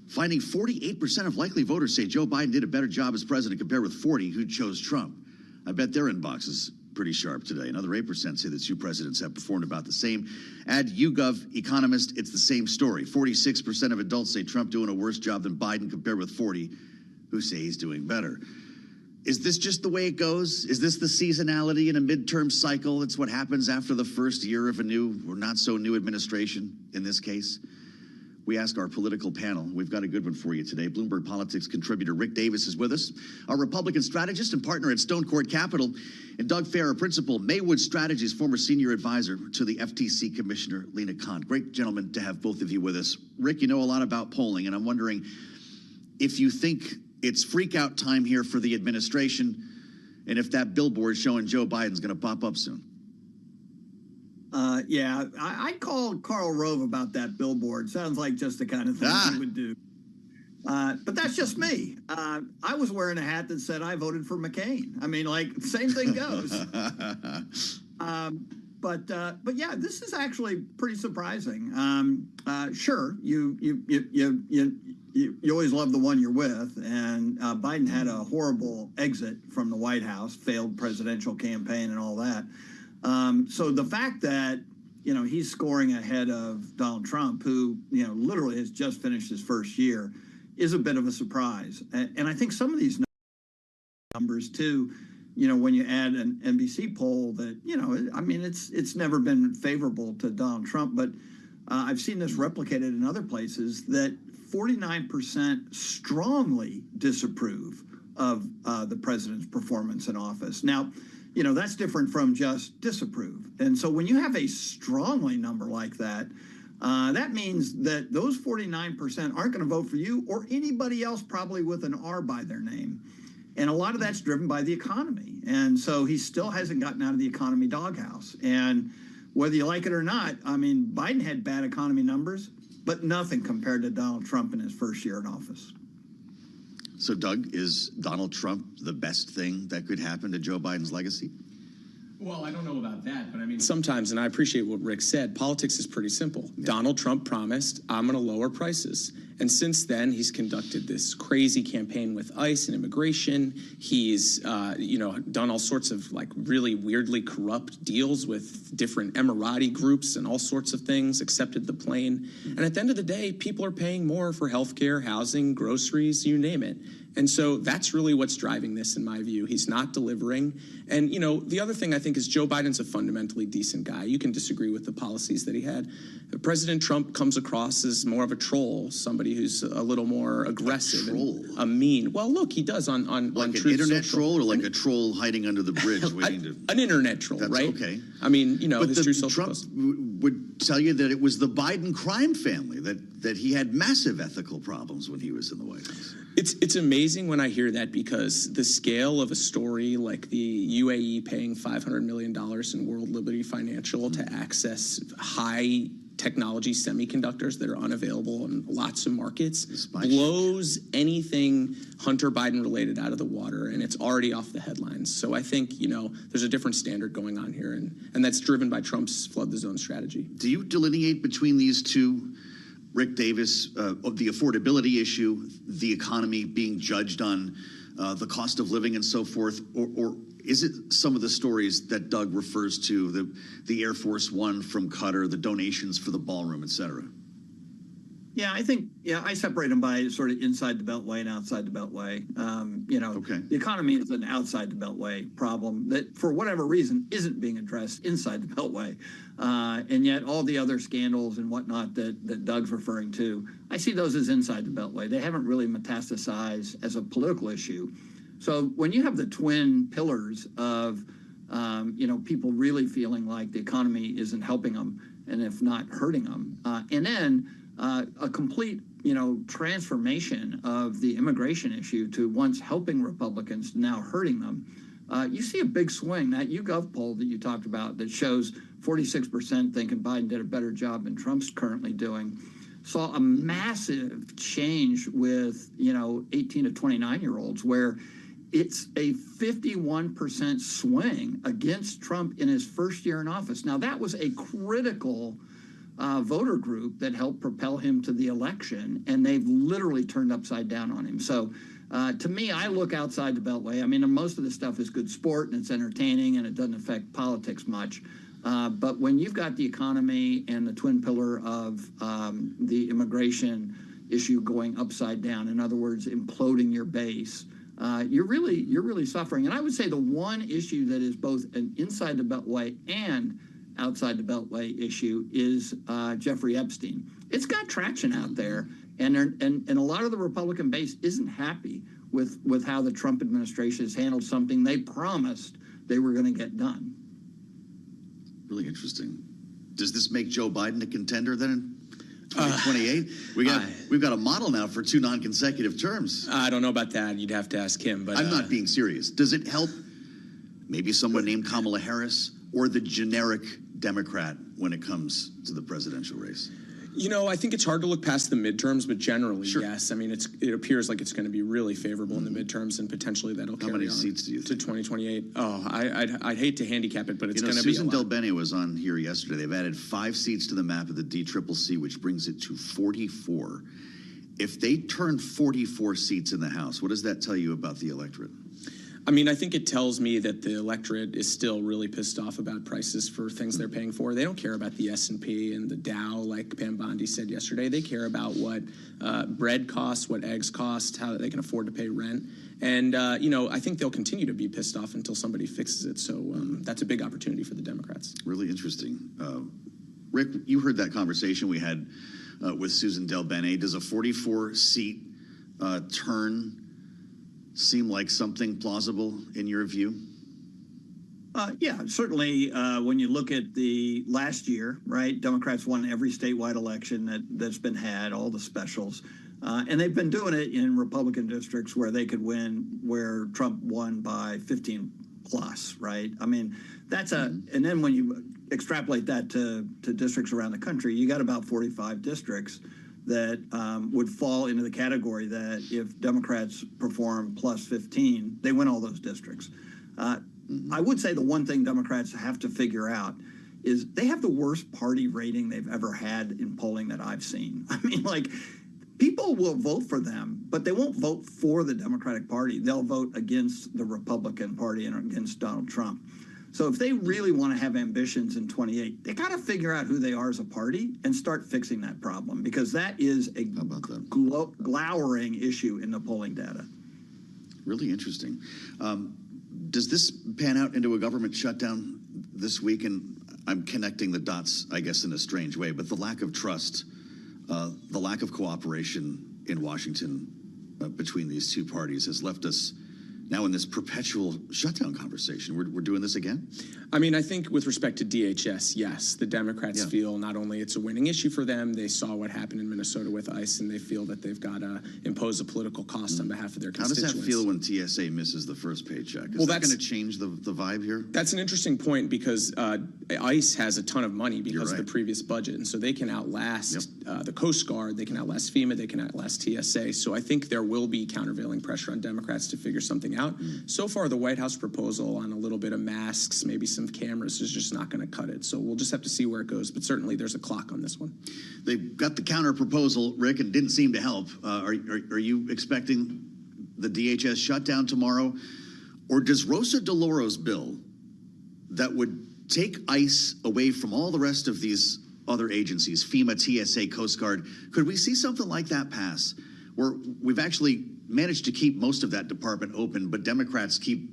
finding 48% of likely voters say Joe Biden did a better job as president compared with 40% who chose Trump. I bet their inbox is pretty sharp today. Another 8% say the two presidents have performed about the same. Add YouGov Economist, it's the same story. 46% of adults say Trump doing a worse job than Biden, compared with 40 who say he's doing better. Is this just the way it goes? Is this the seasonality in a midterm cycle? It's what happens after the first year of a new or not so new administration in this case? We ask our political panel. We've got a good one for you today. Bloomberg Politics contributor Rick Davis is with us, our Republican strategist and partner at Stone Court Capital, and Doug Farrer, principal, Maywood Strategies, former senior advisor to the FTC Commissioner Lena Khan. Great gentlemen to have both of you with us. Rick, you know a lot about polling, and I'm wondering if you think it's freak-out time here for the administration, and if that billboard showing Joe Biden's going to pop up soon. Yeah, I called Karl Rove about that billboard. Sounds like just the kind of thing he would do. But that's just me. I was wearing a hat that said I voted for McCain. I mean, like, same thing goes. But yeah, this is actually pretty surprising. Sure, you always love the one you're with, and Biden had a horrible exit from the White House, failed presidential campaign, and all that. So the fact that he's scoring ahead of Donald Trump, who literally has just finished his first year, is a bit of a surprise. And I think some of these numbers too, when you add an NBC poll that, I mean, it's never been favorable to Donald Trump, but I've seen this replicated in other places that 49% strongly disapprove of the president's performance in office. Now, that's different from just disapprove. And so when you have a strongly number like that, that means that those 49% aren't going to vote for you or anybody else probably with an R by their name. And a lot of that's driven by the economy. And so he still hasn't gotten out of the economy doghouse. And whether you like it or not, I mean, Biden had bad economy numbers, but nothing compared to Donald Trump in his first year in office. So, Doug, is Donald Trump the best thing that could happen to Joe Biden's legacy? Well, I don't know about that, but I mean, sometimes, and I appreciate what Rick said, politics is pretty simple. Yeah. Donald Trump promised, I'm going to lower prices. And since then, he's conducted this crazy campaign with ICE and immigration. He's, done all sorts of really weirdly corrupt deals with different Emirati groups and all sorts of things, accepted the plane. And at the end of the day, people are paying more for healthcare, housing, groceries, you name it. And so that's really what's driving this, in my view. He's not delivering. And, the other thing I think is Joe Biden's a fundamentally decent guy. You can disagree with the policies that he had. President Trump comes across as more of a troll, somebody who's a little more aggressive, a mean. Well, look, he does on like an Truth internet Social. troll, or like a troll hiding under the bridge waiting to. An internet troll, That's right? Okay. I mean, but his Truth Social Trump post would tell you that it was the Biden crime family that he had massive ethical problems when he was in the White House. It's amazing when I hear that, because the scale of a story like the UAE paying $500 million in World Liberty Financial to access high technology semiconductors that are unavailable in lots of markets blows anything Hunter Biden related out of the water, and it's already off the headlines. So I think, there's a different standard going on here, and that's driven by Trump's flood the zone strategy. Do you delineate between these two, Rick Davis, of the affordability issue, the economy being judged on the cost of living and so forth, or is it some of the stories that Doug refers to, the Air Force One from Qatar, the donations for the ballroom, et cetera? Yeah, I think, I separate them by sort of inside the Beltway and outside the Beltway. The economy is an outside the Beltway problem that, for whatever reason, isn't being addressed inside the Beltway. And yet all the other scandals and whatnot that Doug's referring to, I see those as inside the Beltway. They haven't really metastasized as a political issue. So when you have the twin pillars of, people really feeling like the economy isn't helping them, and if not hurting them, and then a complete, transformation of the immigration issue to once helping Republicans to now hurting them, you see a big swing. That YouGov poll that you talked about that shows 46% thinking Biden did a better job than Trump's currently doing, saw a massive change with, 18 to 29-year-olds, where it's a 51% swing against Trump in his first year in office. Now, that was a critical voter group that helped propel him to the election, and they've literally turned upside down on him. So To me, I look outside the Beltway. I mean, most of the stuff is good sport and it's entertaining and it doesn't affect politics much. But when you've got the economy and the twin pillar of the immigration issue going upside down, in other words, imploding your base, you're really suffering. And I would say the one issue that is both an inside the Beltway and outside the Beltway issue is Jeffrey Epstein. It's got traction out there, and a lot of the Republican base isn't happy with how the Trump administration has handled something they promised they were going to get done. Really interesting. Does this make Joe Biden a contender then in 2028? We've got a model now for 2 non-consecutive terms. I don't know about that. You'd have to ask him. But I'm not being serious. Does it help maybe someone named Kamala Harris or the generic Democrat when it comes to the presidential race? You know, I think it's hard to look past the midterms, but generally, yes. I mean, it appears like it's going to be really favorable in the midterms, and potentially that'll carry on. How many seats do you think? To 2028. Oh, I'd hate to handicap it, but it's going to be a lot. Susan Del Bene was on here yesterday. They've added 5 seats to the map of the DCCC, which brings it to 44. If they turn 44 seats in the House, what does that tell you about the electorate? I mean, I think it tells me that the electorate is still really pissed off about prices for things they're paying for. They don't care about the S&P and the Dow, like Pam Bondi said yesterday. They care about what bread costs, what eggs cost, how they can afford to pay rent. And, you know, I think they'll continue to be pissed off until somebody fixes it. So that's a big opportunity for the Democrats. Really interesting. Rick, you heard that conversation we had with Susan Del Bene. Does a 44-seat turn seem like something plausible in your view? Yeah, certainly when you look at the last year, right, Democrats won every statewide election that's been had, all the specials. And they've been doing it in Republican districts where they could win, where Trump won by 15 plus, right? I mean, that's and then when you extrapolate that to districts around the country, you got about 45 districts that would fall into the category that if Democrats perform plus 15, they win all those districts. I would say the one thing Democrats have to figure out is they have the worst party rating they've ever had in polling that I've seen. I mean, like, people will vote for them, but they won't vote for the Democratic Party. They'll vote against the Republican Party and against Donald Trump. So if they really want to have ambitions in 28, they got to figure out who they are as a party and start fixing that problem, because that is a glowering issue in the polling data. Really interesting. Does this pan out into a government shutdown this week? And I'm connecting the dots, I guess, in a strange way, but the lack of trust, the lack of cooperation in Washington between these two parties has left us now in this perpetual shutdown conversation. We're doing this again? I mean, I think with respect to DHS, yes, the Democrats feel not only it's a winning issue for them, they saw what happened in Minnesota with ICE, and they feel that they've got to impose a political cost on behalf of their constituents. How does that feel when TSA misses the first paycheck? Is that going to change the vibe here? That's an interesting point, because ICE has a ton of money because of the previous budget, and so they can outlast the Coast Guard, they can outlast FEMA, they can outlast TSA. So I think there will be countervailing pressure on Democrats to figure something out. So far, the White House proposal on a little bit of masks, maybe some cameras, is just not going to cut it. So we'll just have to see where it goes. But certainly there's a clock on this one. They've got the counter proposal, Rick, and didn't seem to help. Are you expecting the DHS shutdown tomorrow? Or does Rosa DeLauro's bill that would take ICE away from all the rest of these other agencies, FEMA, TSA, Coast Guard, could we see something like that pass, where we've actually managed to keep most of that department open, but Democrats keep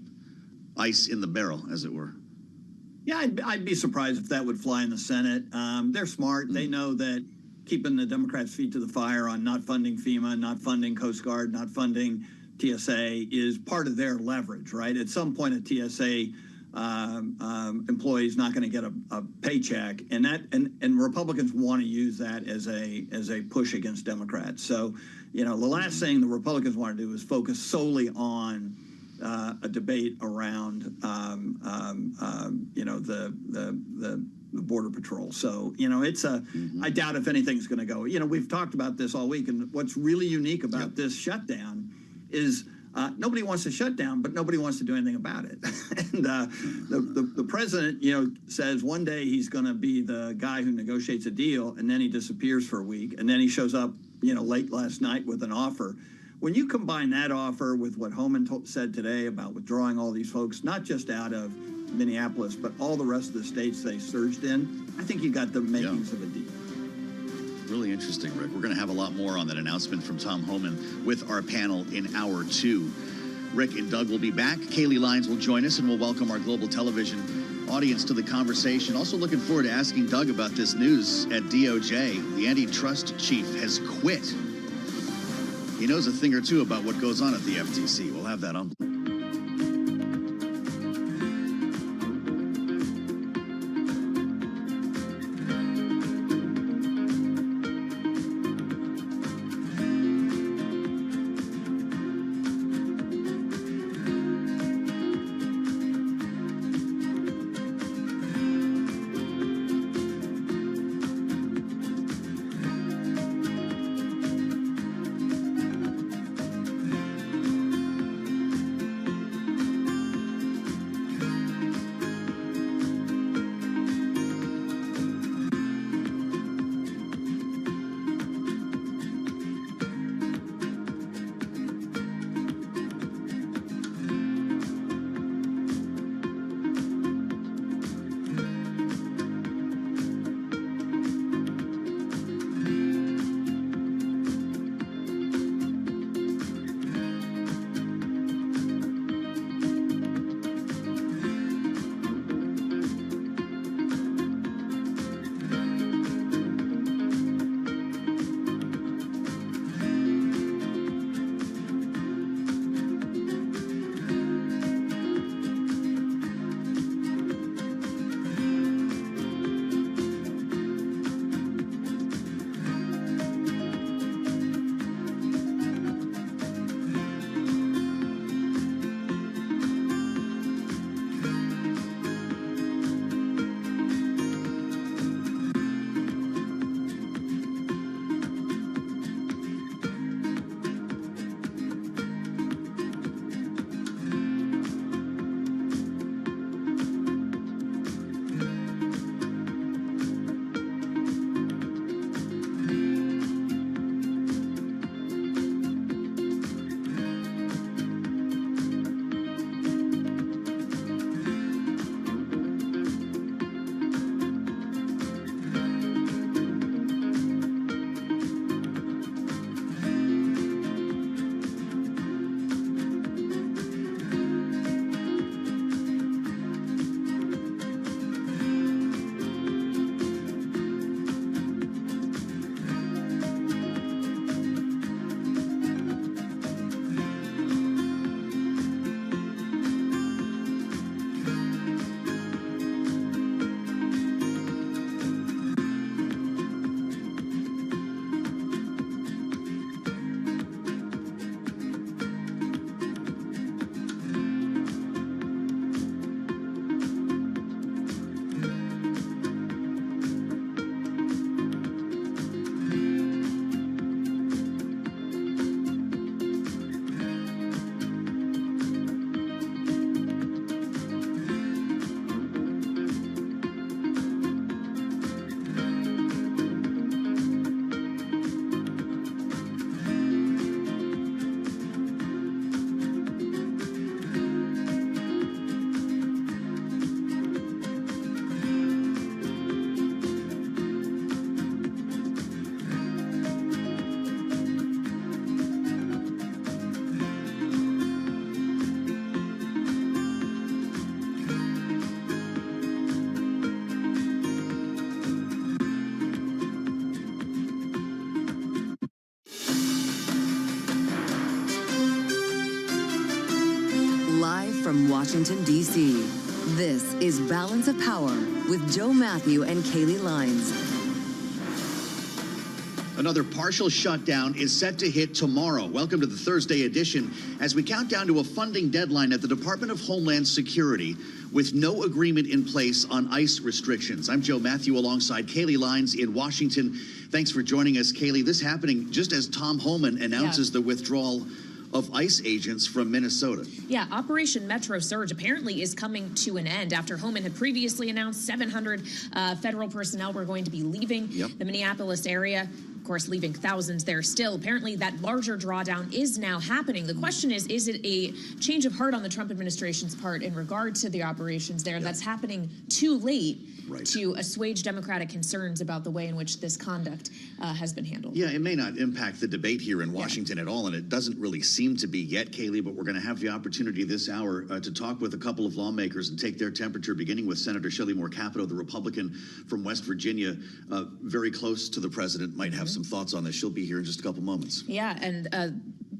ICE in the barrel, as it were? Yeah, I'd be surprised if that would fly in the Senate. They're smart. They know that keeping the Democrats' feet to the fire on not funding FEMA, not funding Coast Guard, not funding TSA is part of their leverage, right? At some point, a TSA employee is not going to get a paycheck, and Republicans want to use that as a push against Democrats. So, you know, the last thing the Republicans want to do is focus solely on a debate around, you know, the Border Patrol. So, you know, it's I doubt if anything's going to go. You know, we've talked about this all week, and what's really unique about this shutdown is nobody wants to shut down, but nobody wants to do anything about it. And the president, you know, says one day he's going to be the guy who negotiates a deal, and then he disappears for a week, and then he shows up, you know, late last night with an offer. when you combine that offer with what Homan said today about withdrawing all these folks, not just out of Minneapolis, but all the rest of the states they surged in, I think you got the makings of a deal. Really interesting, Rick. We're going to have a lot more on that announcement from Tom Homan with our panel in hour 2. Rick and Doug will be back. Kaylee Lyons will join us, and we'll welcome our global television audience to the conversation. Also looking forward to asking Doug about this news at DOJ. The antitrust chief has quit. He knows a thing or two about what goes on at the FTC. We'll have that on. From Washington, D.C., this is Balance of Power with Joe Matthew and Kaylee Lyons. Another partial shutdown is set to hit tomorrow. Welcome to the Thursday edition as we count down to a funding deadline at the Department of Homeland Security with no agreement in place on ICE restrictions. I'm Joe Matthew alongside Kaylee Lyons in Washington. Thanks for joining us, Kaylee. This happening just as Tom Homan announces the withdrawal of ICE agents from Minnesota. Yeah, Operation Metro Surge apparently is coming to an end after Homan had previously announced 700 federal personnel were going to be leaving the Minneapolis area. course, leaving thousands there still. Apparently, that larger drawdown is now happening. The question is it a change of heart on the Trump administration's part in regard to the operations there that's happening too late to assuage Democratic concerns about the way in which this conduct has been handled? Yeah, it may not impact the debate here in Washington at all, and it doesn't really seem to be yet, Kaylee, but we're going to have the opportunity this hour to talk with a couple of lawmakers and take their temperature, beginning with Senator Shelley Moore Capito, the Republican from West Virginia, very close to the president, might have some thoughts on this. She'll be here in just a couple moments. Yeah, and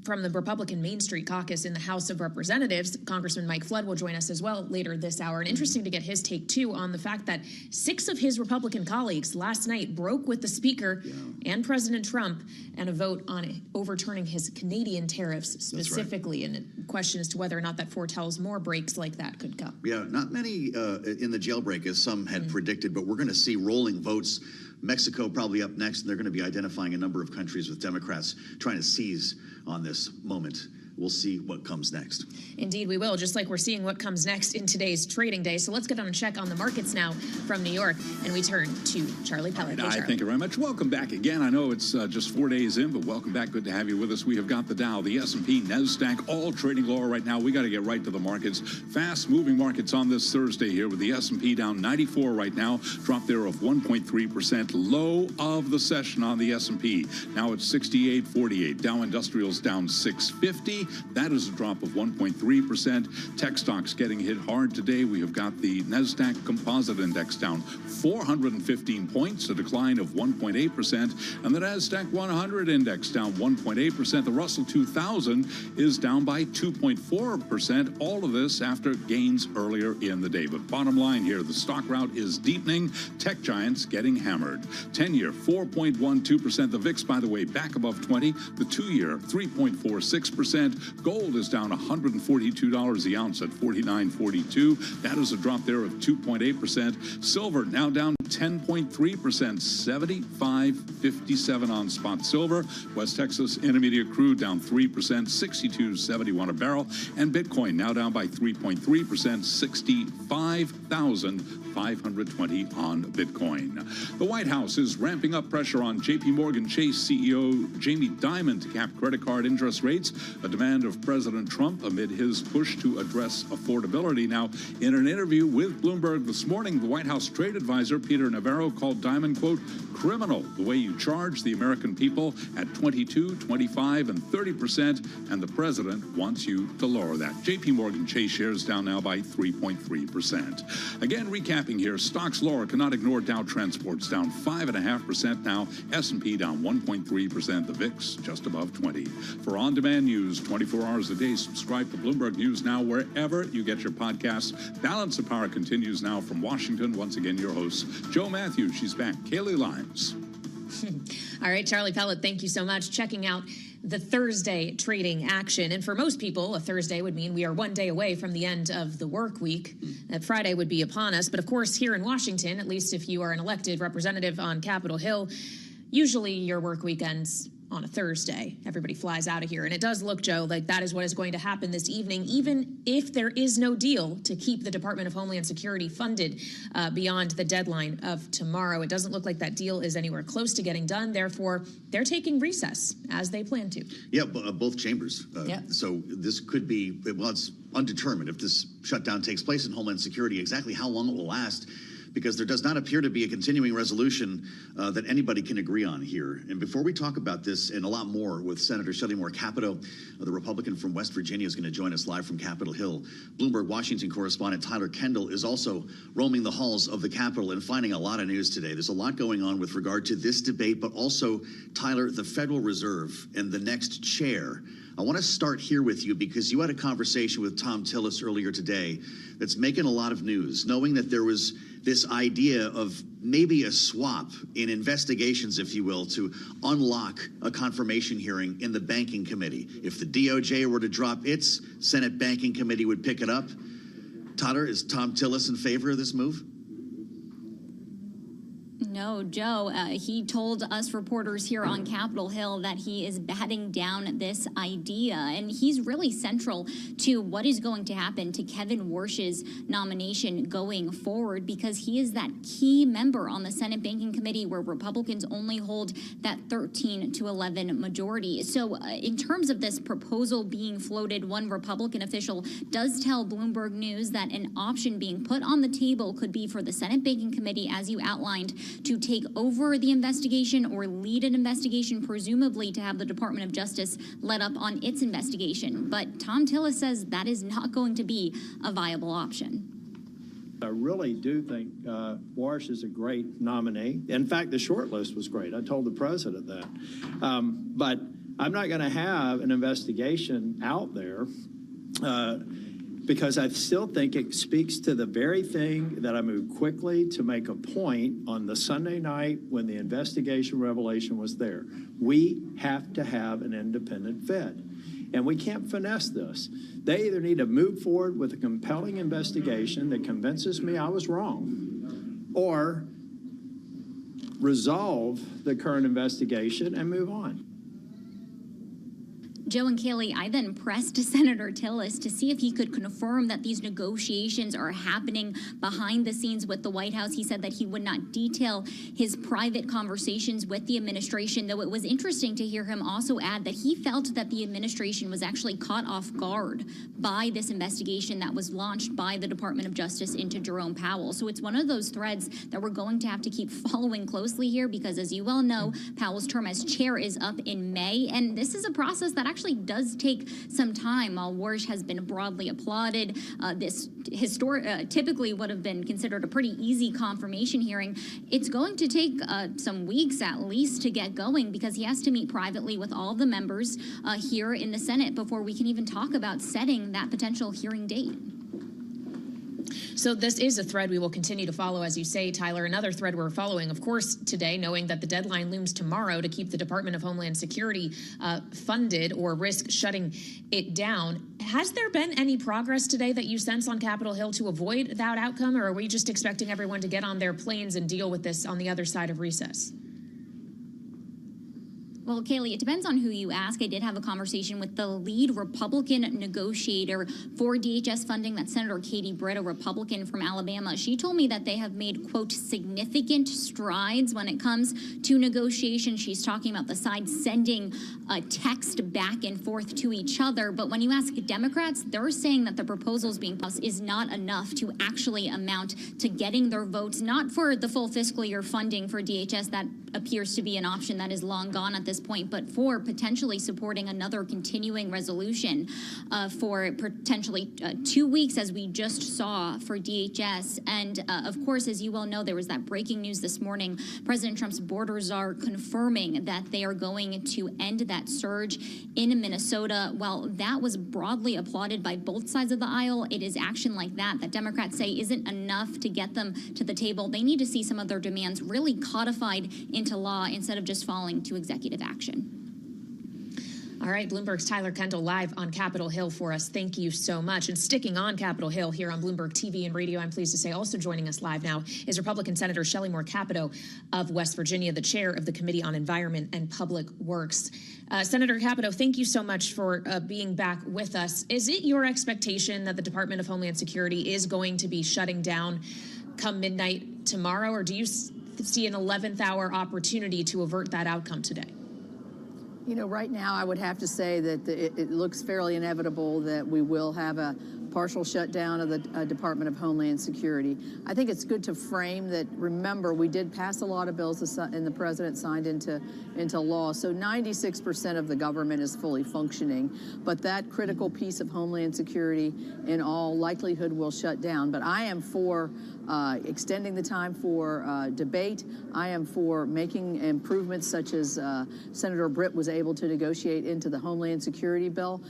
from the Republican Main Street Caucus in the House of Representatives, Congressman Mike Flood will join us as well later this hour. And interesting to get his take, too, on the fact that 6 of his Republican colleagues last night broke with the Speaker and President Trump and a vote on overturning his Canadian tariffs specifically. And a question as to whether or not that foretells more breaks like that could come. Yeah, not many in the jailbreak, as some had predicted, but we're going to see rolling votes. Mexico probably up next, and they're going to be identifying a number of countries with Democrats trying to seize on this moment. We'll see what comes next. Indeed, we will, just like we're seeing what comes next in today's trading day. So let's get on a check on the markets now from New York, and we turn to Charlie Pellet. Right, thank you very much. Welcome back again. I know it's just 4 days in, but welcome back. Good to have you with us. We have got the Dow, the S&P, NASDAQ, all trading lower right now. We got to get right to the markets. Fast-moving markets on this Thursday here with the S&P down 94 right now. Drop there of 1.3%. Low of the session on the S&P. Now it's 68.48. Dow Industrials down 650. That is a drop of 1.3%. Tech stocks getting hit hard today. We have got the NASDAQ Composite Index down 415 points, a decline of 1.8%. And the NASDAQ 100 Index down 1.8%. The Russell 2000 is down by 2.4%. All of this after gains earlier in the day. But bottom line here, the stock rout is deepening. Tech giants getting hammered. 10-year, 4.12%. The VIX, by the way, back above 20. The 2-year, 3.46%. Gold is down $142 the ounce at $49.42. That is a drop there of 2.8%. Silver now down 10.3%, $75.57 on spot silver. West Texas Intermediate crude down 3%, $62.71 a barrel. And Bitcoin now down by 3.3%, $65,520 on Bitcoin. The White House is ramping up pressure on J.P. Morgan Chase CEO Jamie Dimon to cap credit card interest rates, a demand of President Trump amid his push to address affordability. Now, in an interview with Bloomberg this morning, the White House trade advisor Peter Navarro called Dimon, quote, criminal the way you charge the American people at 22, 25, and 30%, and the president wants you to lower that. J.P. Morgan Chase shares down now by 3.3%. Again, recapping here, stocks lower, cannot ignore Dow Transports down 5.5% now, S&P down 1.3%, the VIX just above 20. For on-demand news 24 hours a day, subscribe to Bloomberg News Now wherever you get your podcasts. Balance of Power continues now from Washington. Once again, your host, Joe Matthews. She's back. Kaylee Lyons. All right, Charlie Pellet, thank you so much. Checking out the Thursday trading action. And for most people, a Thursday would mean we are 1 day away from the end of the work week. That Friday would be upon us. But of course, here in Washington, at least if you are an elected representative on Capitol Hill, usually your work week ends on a Thursday. Everybody flies out of here. And it does look, Joe, like that is what is going to happen this evening, even if there is no deal to keep the Department of Homeland Security funded beyond the deadline of tomorrow. It doesn't look like that deal is anywhere close to getting done. Therefore, they're taking recess as they plan to. Yeah, both chambers. So this could be, well, it's undetermined if this shutdown takes place in Homeland Security, exactly how long it will last, because there does not appear to be a continuing resolution that anybody can agree on here. And before we talk about this and a lot more with Senator Shelley Moore Capito, the Republican from West Virginia, is going to join us live from Capitol Hill. Bloomberg Washington correspondent Tyler Kendall is also roaming the halls of the Capitol and finding a lot of news today. There's a lot going on with regard to this debate, but also, Tyler, the Federal Reserve and the next chair. I want to start here with you because you had a conversation with Tom Tillis earlier today that's making a lot of news, knowing that there was this idea of maybe a swap in investigations, if you will, to unlock a confirmation hearing in the banking committee. If the DOJ were to drop its Senate banking committee would pick it up. Tyler, is Tom Tillis in favor of this move? No, Joe, he told us reporters here on Capitol Hill that he is batting down this idea, and he's really central to what is going to happen to Kevin Warsh's nomination going forward, because he is that key member on the Senate Banking Committee where Republicans only hold that 13 to 11 majority. So in terms of this proposal being floated, one Republican official does tell Bloomberg News that an option being put on the table could be for the Senate Banking Committee, as you outlined, to take over the investigation or lead an investigation, presumably to have the Department of Justice let up on its investigation. But Tom Tillis says that is not going to be a viable option. I really do think Warsh is a great nominee. In fact, the short list was great. I told the president that. But I'm not going to have an investigation out there because I still think it speaks to the very thing that I moved quickly to make a point on the Sunday night when the investigation revelation was there. We have to have an independent Fed. And we can't finesse this. They either need to move forward with a compelling investigation that convinces me I was wrong, or resolve the current investigation and move on. Joe and Kaylee, I then pressed Senator Tillis to see if he could confirm that these negotiations are happening behind the scenes with the White House. He said that he would not detail his private conversations with the administration, though it was interesting to hear him also add that he felt that the administration was actually caught off guard by this investigation that was launched by the Department of Justice into Jerome Powell. So it's one of those threads that we're going to have to keep following closely here, because as you well know, Powell's term as chair is up in May, and this is a process that actually does take some time. While Warsh has been broadly applauded, this typically would have been considered a pretty easy confirmation hearing. It's going to take some weeks at least to get going, because he has to meet privately with all the members here in the Senate before we can even talk about setting that potential hearing date. So this is a thread we will continue to follow, as you say, Tyler. Another thread we're following, of course, today, knowing that the deadline looms tomorrow to keep the Department of Homeland Security funded or risk shutting it down. Has there been any progress today that you sense on Capitol Hill to avoid that outcome, or are we just expecting everyone to get on their planes and deal with this on the other side of recess? Well, Kaylee, it depends on who you ask. I did have a conversation with the lead Republican negotiator for DHS funding, that's Senator Katie Britt, a Republican from Alabama. She told me that they have made, quote, significant strides when it comes to negotiation. She's talking about the sides sending a text back and forth to each other. But when you ask Democrats, they're saying that the proposals being passed is not enough to actually amount to getting their votes, not for the full fiscal year funding for DHS. That appears to be an option that is long gone at this point, but for potentially supporting another continuing resolution for potentially 2 weeks, as we just saw for DHS. And of course, as you well know, there was that breaking news this morning. President Trump's border czar confirming that they are going to end that surge in Minnesota. While that was broadly applauded by both sides of the aisle, it is action like that that Democrats say isn't enough to get them to the table. They need to see some of their demands really codified into law instead of just falling to executive action. All right, Bloomberg's Tyler Kendall live on Capitol Hill for us. Thank you so much. And sticking on Capitol Hill here on Bloomberg TV and radio, I'm pleased to say also joining us live now is Republican Senator Shelley Moore Capito of West Virginia, the chair of the Committee on Environment and Public Works. Senator Capito, thank you so much for being back with us. Is it your expectation that the Department of Homeland Security is going to be shutting down come midnight tomorrow, or do you see an 11th hour opportunity to avert that outcome today? You know, right now I would have to say that it looks fairly inevitable that we will have a partial shutdown of the Department of Homeland Security. I think it's good to frame that, remember, we did pass a lot of bills and the president signed into law, so 96% of the government is fully functioning, but that critical piece of Homeland Security in all likelihood will shut down. But I am for extending the time for debate. I am for making improvements such as Senator Britt was able to negotiate into the Homeland Security bill.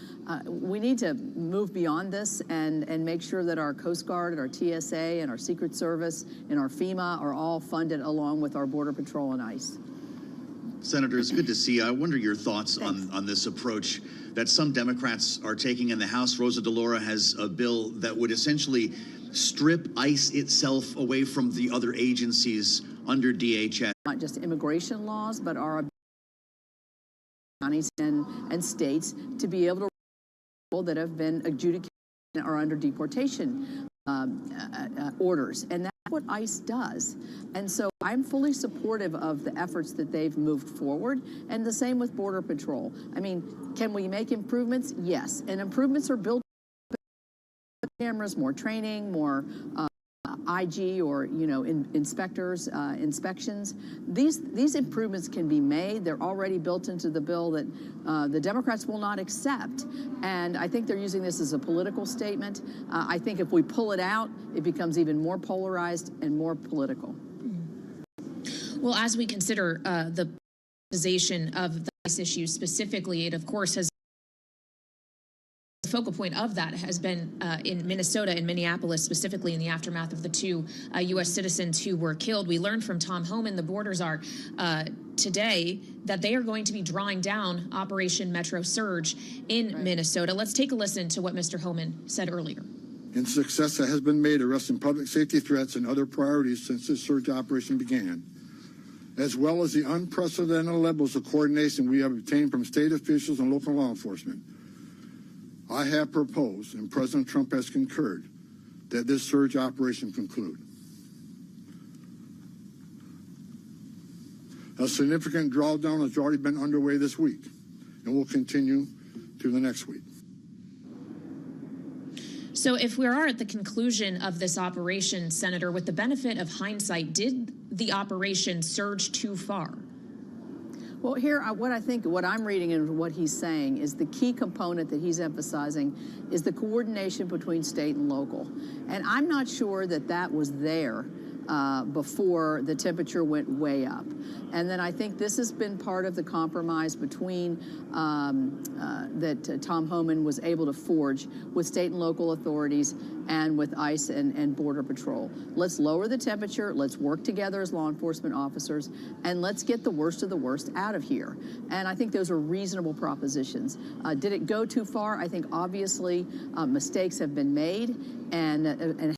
We need to move beyond this and make sure that our Coast Guard and our TSA and our Secret Service and our FEMA are all funded along with our Border Patrol and ICE. Senator, it's good to see you. I wonder your thoughts on this approach that some Democrats are taking in the House. Rosa DeLauro has a bill that would essentially strip ICE itself away from the other agencies under DHS. Not just immigration laws, but our counties and states to be able to people that have been adjudicated or under deportation orders. And that's what ICE does. And so I'm fully supportive of the efforts that they've moved forward, and the same with Border Patrol. I mean, can we make improvements? Yes. And improvements are built cameras, more training, more IG or, inspectors, inspections. These improvements can be made. They're already built into the bill that the Democrats will not accept. And I think they're using this as a political statement. I think if we pull it out, it becomes even more polarized and more political. Well, as we consider the politicization of this issue specifically, it of course has the focal point of that has been in Minnesota, in Minneapolis, specifically in the aftermath of the two U.S. citizens who were killed. We learned from Tom Homan, the Border Czar, today that they are going to be drawing down Operation Metro Surge in Minnesota. Let's take a listen to what Mr. Homan said earlier. In success that has been made arresting public safety threats and other priorities since this surge operation began, as well as the unprecedented levels of coordination we have obtained from state officials and local law enforcement. I have proposed, and President Trump has concurred, that this surge operation conclude. A significant drawdown has already been underway this week and will continue to the next week. So if we are at the conclusion of this operation, Senator, with the benefit of hindsight, did the operation surge too far? Well, here, what I'm reading and what he's saying is the key component that he's emphasizing is the coordination between state and local. And I'm not sure that that was there before the temperature went way up. And then I think this has been part of the compromise between that Tom Homan was able to forge with state and local authorities and with ICE and Border Patrol. Let's lower the temperature, let's work together as law enforcement officers, and let's get the worst of the worst out of here. And I think those are reasonable propositions. Did it go too far? I think obviously mistakes have been made and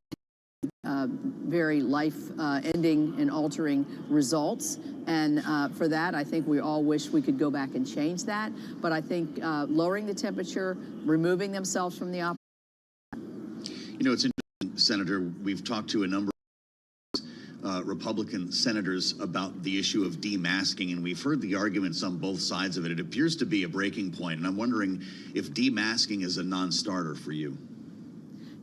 very life-ending and altering results. And for that, I think we all wish we could go back and change that. But I think lowering the temperature, removing themselves from the operation. You know, it's interesting, Senator, we've talked to a number of Republican senators about the issue of demasking, and we've heard the arguments on both sides of it. It appears to be a breaking point, and I'm wondering if demasking is a non-starter for you.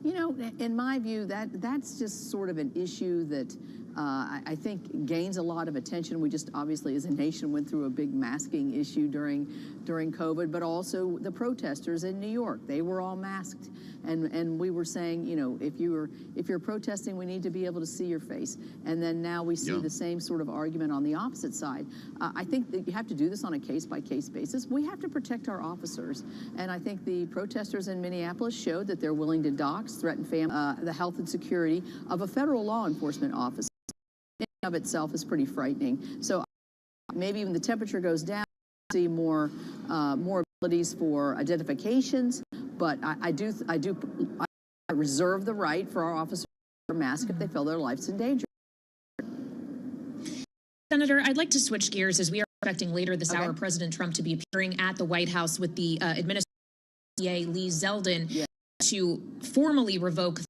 You know, in my view, that's just sort of an issue that I think gains a lot of attention. We just obviously, as a nation, went through a big masking issue during COVID, but also the protesters in New York, they were all masked, and we were saying, you know, if you're protesting, we need to be able to see your face. And then now we see the same sort of argument on the opposite side. I think that you have to do this on a case-by-case basis. We have to protect our officers, and I think the protesters in Minneapolis showed that they're willing to dox, threaten the health and security of a federal law enforcement officer. In and of itself is pretty frightening. So maybe when the temperature goes down, we'll see more abilities for identifications. But I reserve the right for our officers to wear a mask if they feel their life's in danger. Senator, I'd like to switch gears as we are expecting later this hour President Trump to be appearing at the White House with the Administration Lee Zeldin to formally revoke the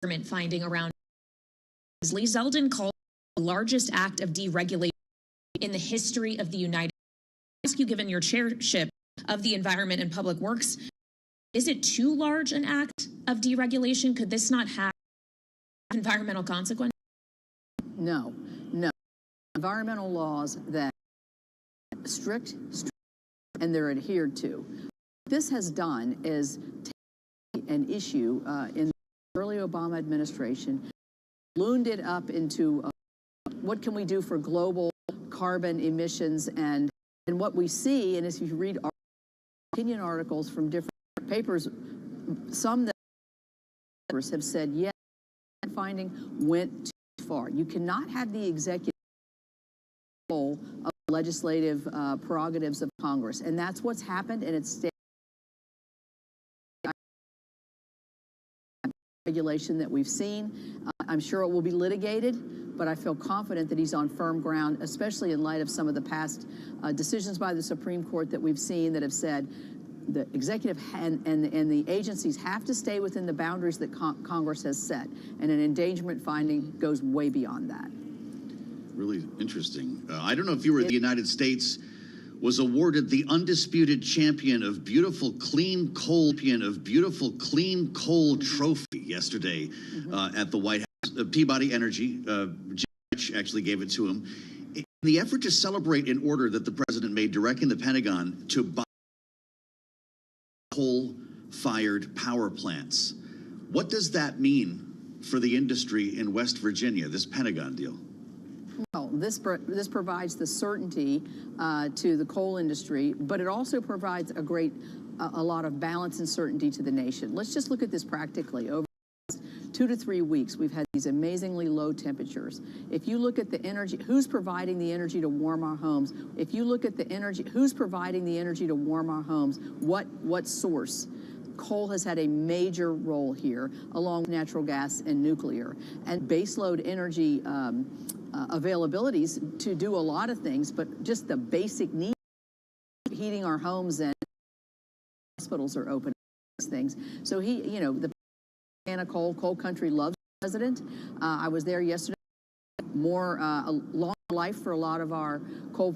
government finding around. Lee Zeldin called the largest act of deregulation in the history of the United States. I ask you, given your chairship of the Environment and Public Works, is it too large an act of deregulation? Could this not have environmental consequences? No. Environmental laws that are strict, and they're adhered to. What this has done is take an issue in the early Obama administration, ballooned it up into what can we do for global carbon emissions, and what we see, and as you read opinion articles from different papers, some that have said, yes, finding went too far. You cannot have the executive control of legislative prerogatives of Congress, and that's what's happened, and it's regulation that we've seen. I'm sure it will be litigated, but I feel confident that he's on firm ground, especially in light of some of the past decisions by the Supreme Court that we've seen that have said the executive and the agencies have to stay within the boundaries that Congress has set, and an endangerment finding goes way beyond that. Really interesting. I don't know if you were the United States was awarded the undisputed champion of beautiful clean coal trophy yesterday at the White House. Peabody Energy actually gave it to him in the effort to celebrate an order that the president made directing the Pentagon to buy coal-fired power plants. What does that mean for the industry in West Virginia, this Pentagon deal? Well, this provides the certainty to the coal industry, but it also provides a lot of balance and certainty to the nation. Let's just look at this practically. Over the last 2 to 3 weeks, we've had these amazingly low temperatures. If you look at the energy, who's providing the energy to warm our homes? If you look at the energy, who's providing the energy to warm our homes? What source? Coal has had a major role here, along with natural gas and nuclear. And baseload energy availabilities to do a lot of things, but just the basic needs, heating our homes and hospitals are open, things. So the coal country loves the president. I was there yesterday. More long life for a lot of our coal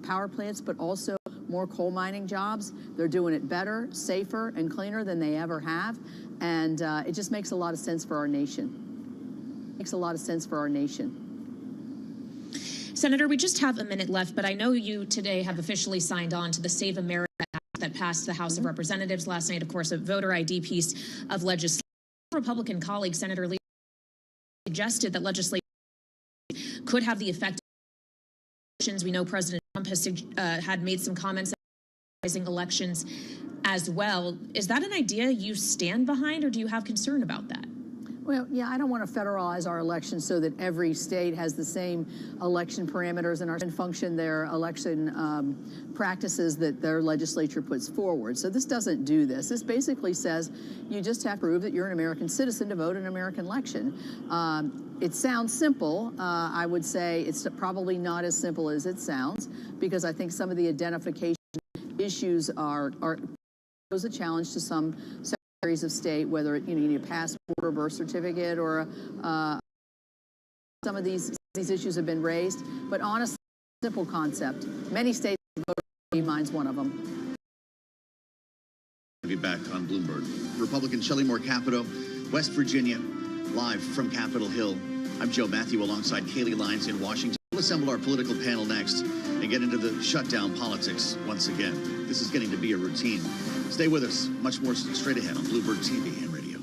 power plants, but also more coal mining jobs. They're doing it better, safer, and cleaner than they ever have, and it just makes a lot of sense for our nation. Makes a lot of sense for our nation. Senator, we just have a minute left, but I know you today have officially signed on to the Save America Act that passed the House of Representatives last night. Of course, a voter ID piece of legislation. Republican colleague Senator Lee suggested that legislation could have the effect of elections. We know President Trump has had made some comments about elections as well. Is that an idea you stand behind, or do you have concern about that? Well, yeah, I don't want to federalize our elections so that every state has the same election parameters and function their election practices that their legislature puts forward. So this doesn't do this. This basically says you just have to prove that you're an American citizen to vote in an American election. It sounds simple. I would say it's probably not as simple as it sounds, because I think some of the identification issues pose a challenge to some secretaries of state, whether you need a passport or birth certificate, or some of these issues have been raised. But honestly, simple concept. Many states vote, mine's one of them. I'll be back on Bloomberg. Republican Shelley Moore Capito, West Virginia, live from Capitol Hill. I'm Joe Matthew alongside Kaylee Lyons in Washington. We'll assemble our political panel next and get into the shutdown politics once again. This is getting to be a routine. Stay with us. Much more straight ahead on Bloomberg TV and radio.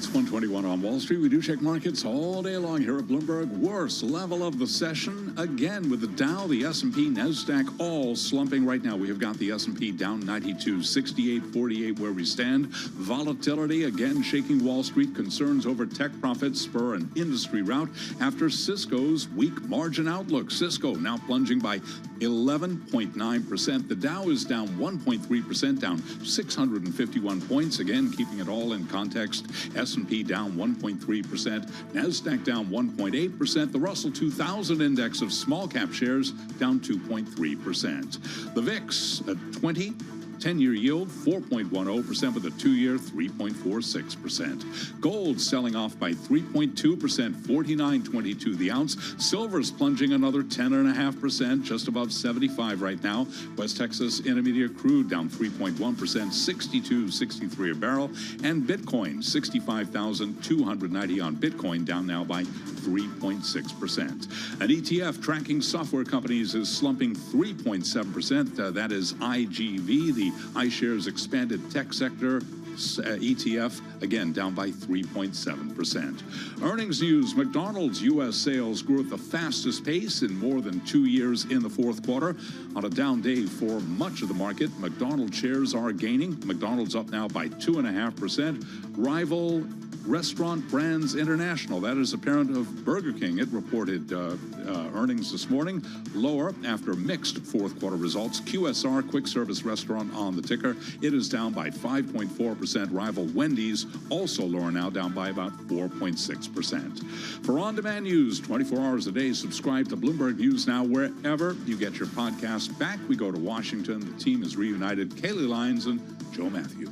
It's 1:21 on Wall Street. We do check markets all day long here at Bloomberg. Worst level of the session again with the Dow, the S&P, NASDAQ all slumping right now. We have got the S&P down 92, 68.48 where we stand. Volatility again shaking Wall Street. Concerns over tech profits spur an industry rout after Cisco's weak margin outlook. Cisco now plunging by 11.9%. The Dow is down 1.3%, down 651 points. Again, keeping it all in context. S&P down 1.3%, NASDAQ down 1.8%, the Russell 2000 index of small cap shares down 2.3%. The VIX at 20. 10-year yield, 4.10%, with a 2-year, 3.46%. Gold selling off by 3.2%, $49.22 the ounce. Silver's plunging another 10.5%, just above 75 right now. West Texas Intermediate crude down 3.1%, $62.63 a barrel. And Bitcoin, 65,290 on Bitcoin, down now by 3.6%. An ETF tracking software companies is slumping 3.7%. That is IGV, the iShares Expanded Tech Sector ETF, again down by 3.7%. Earnings news: McDonald's U.S. sales grew at the fastest pace in more than 2 years in the fourth quarter. On a down day for much of the market, McDonald's shares are gaining. McDonald's up now by 2.5%. Rival Restaurant Brands International, that is a parent of Burger King. It reported earnings this morning, lower after mixed fourth quarter results. QSR, quick service restaurant on the ticker, it is down by 5.4%. Rival Wendy's also lower now, down by about 4.6%. For on-demand news 24 hours a day, subscribe to Bloomberg News Now wherever you get your podcast. Back we go to Washington. The team is reunited. Kaylee Lyons and Joe Matthew.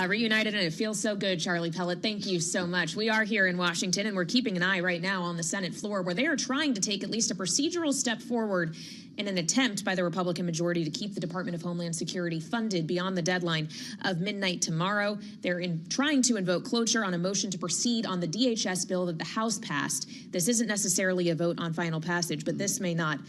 Reunited, and it feels so good, Charlie Pellet. Thank you so much. We are here in Washington, and we're keeping an eye right now on the Senate floor, where they are trying to take at least a procedural step forward in an attempt by the Republican majority to keep the Department of Homeland Security funded beyond the deadline of midnight tomorrow. They're trying to invoke cloture on a motion to proceed on the DHS bill that the House passed. This isn't necessarily a vote on final passage, but this may not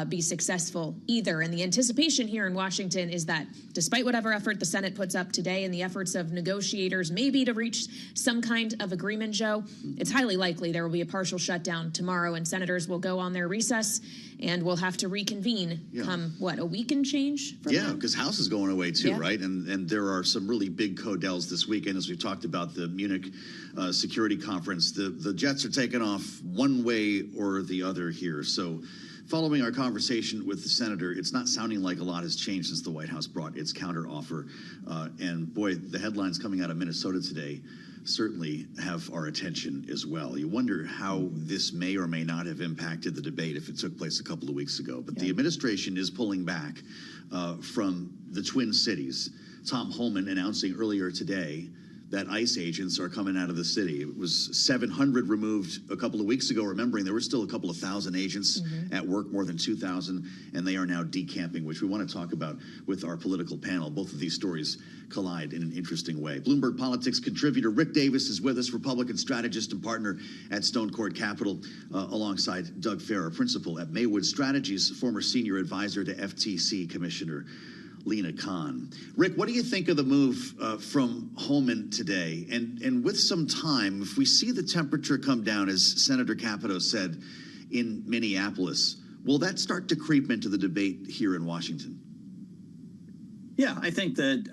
be successful either. And the anticipation here in Washington is that despite whatever effort the Senate puts up today and the efforts of negotiators maybe to reach some kind of agreement, Joe, it's highly likely there will be a partial shutdown tomorrow, and senators will go on their recess and we'll have to reconvene come, what, a week and change? Yeah, because House is going away too, right? And there are some really big codels this weekend, as we've talked about the Munich Security Conference. The Jets are taking off one way or the other here. So following our conversation with the senator, it's not sounding like a lot has changed since the White House brought its counteroffer. And boy, the headlines coming out of Minnesota today certainly have our attention as well. You wonder how this may or may not have impacted the debate if it took place a couple of weeks ago. But the administration is pulling back from the Twin Cities. Tom Homan announcing earlier today that ICE agents are coming out of the city. It was 700 removed a couple of weeks ago, remembering there were still a couple of thousand agents at work, more than 2,000, and they are now decamping, which we want to talk about with our political panel. Both of these stories collide in an interesting way. Bloomberg Politics contributor Rick Davis is with us, Republican strategist and partner at Stone Court Capital, alongside Doug Farrer, principal at Maywood Strategies, former senior advisor to FTC Commissioner Lena Khan. Rick, what do you think of the move from Homan today? And with some time, if we see the temperature come down, as Senator Capito said in Minneapolis, will that start to creep into the debate here in Washington? Yeah, I think that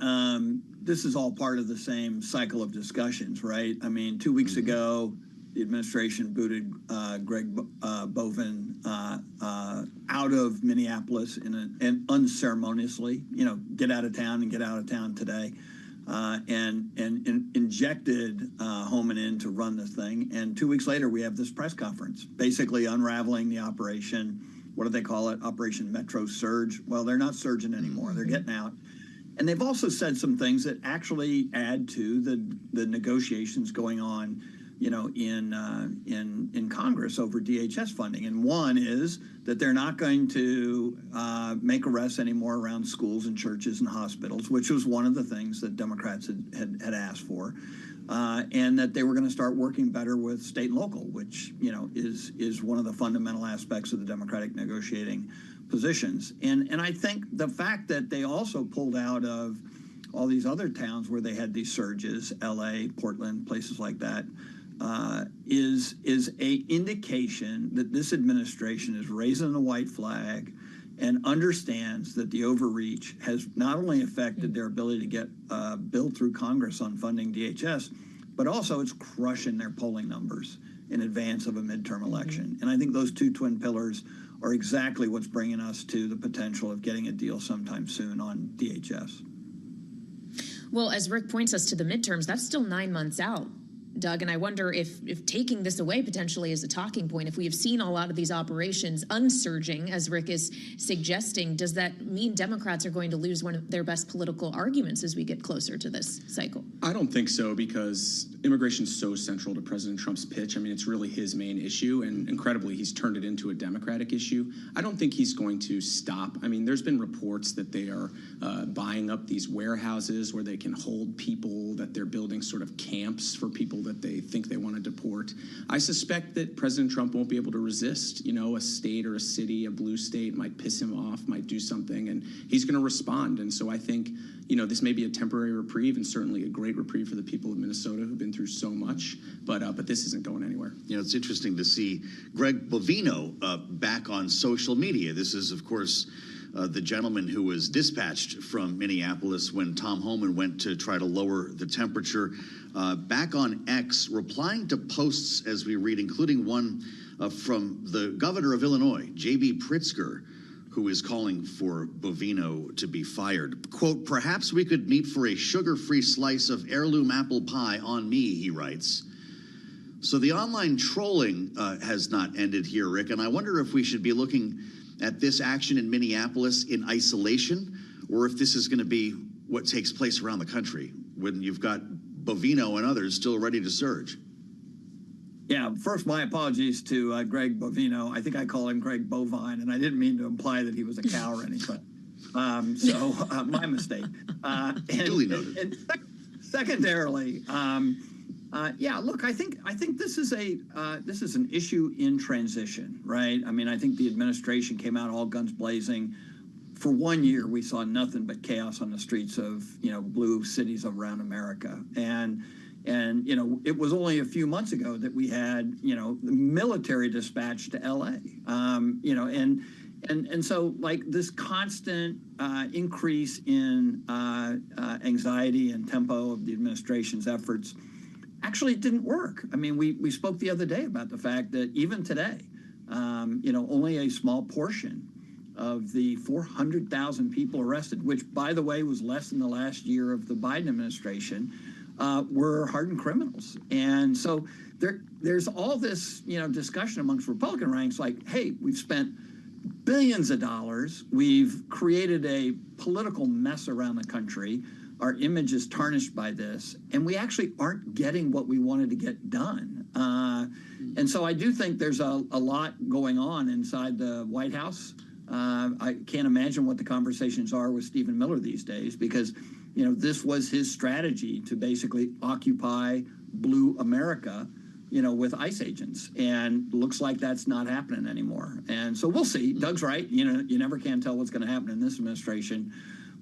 this is all part of the same cycle of discussions, right? I mean, 2 weeks ago, the administration booted Greg Bovin out of Minneapolis and unceremoniously, get out of town and get out of town today, and injected Homan in to run this thing. And 2 weeks later, we have this press conference, basically unraveling the operation. What do they call it? Operation Metro Surge. Well, they're not surging anymore. They're getting out. And they've also said some things that actually add to the negotiations going on in Congress over DHS funding. And one is that they're not going to make arrests anymore around schools and churches and hospitals, which was one of the things that Democrats had asked for, and that they were going to start working better with state and local, which is one of the fundamental aspects of the Democratic negotiating positions. And I think the fact that they also pulled out of all these other towns where they had these surges, L.A., Portland, places like that, is a indication that this administration is raising the white flag and understands that the overreach has not only affected their ability to get a bill through Congress on funding DHS, but also it's crushing their polling numbers in advance of a midterm election. And I think those two twin pillars are exactly what's bringing us to the potential of getting a deal sometime soon on DHS. Well, as Rick points us to the midterms, that's still 9 months out, Doug, and I wonder if taking this away potentially is a talking point, if we have seen a lot of these operations unsurging, as Rick is suggesting, does that mean Democrats are going to lose one of their best political arguments as we get closer to this cycle? I don't think so, because immigration is so central to President Trump's pitch. I mean, it's really his main issue, and incredibly, he's turned it into a Democratic issue. I don't think he's going to stop. I mean, there's been reports that they are buying up these warehouses where they can hold people, that they're building sort of camps for people that they think they want to deport. I suspect that President Trump won't be able to resist. You know, a state or a city, a blue state might piss him off, might do something, and he's going to respond. And so I think, you know, this may be a temporary reprieve and certainly a great reprieve for the people of Minnesota who've been through so much, but this isn't going anywhere. You know, it's interesting to see Greg Bovino back on social media. This is, of course, the gentleman who was dispatched from Minneapolis when Tom Homan went to try to lower the temperature. Back on X, replying to posts as we read, including one from the governor of Illinois, J.B. Pritzker, who is calling for Bovino to be fired. Quote, "Perhaps we could meet for a sugar-free slice of heirloom apple pie on me," he writes. So the online trolling has not ended here, Rick, and I wonder if we should be looking at this action in Minneapolis in isolation, or if this is going to be what takes place around the country when you've got Bovino and others still ready to surge. Yeah, first, my apologies to Greg Bovino. I think I call him Greg Bovine, and I didn't mean to imply that he was a cow or anything. My mistake. Duly noted. And secondarily, yeah, look, I think this is an issue in transition, right? I mean, I think the administration came out all guns blazing. For 1 year, we saw nothing but chaos on the streets of, you know, blue cities around America. And you know, it was only a few months ago that we had, you know, the military dispatched to L.A. You know, and so like this constant increase in anxiety and tempo of the administration's efforts actually didn't work. I mean, we spoke the other day about the fact that even today, you know, only a small portion of the 400,000 people arrested, which, by the way, was less than the last year of the Biden administration, were hardened criminals. And so there's all this, you know, discussion amongst Republican ranks like, hey, we've spent billions of dollars. We've created a political mess around the country. Our image is tarnished by this, and we actually aren't getting what we wanted to get done. And so I do think there's a lot going on inside the White House. I can't imagine what the conversations are with Stephen Miller these days, because, you know, this was his strategy to basically occupy blue America, you know, with ICE agents. And looks like that's not happening anymore. And so we'll see. Doug's right. You know, you never can tell what's going to happen in this administration.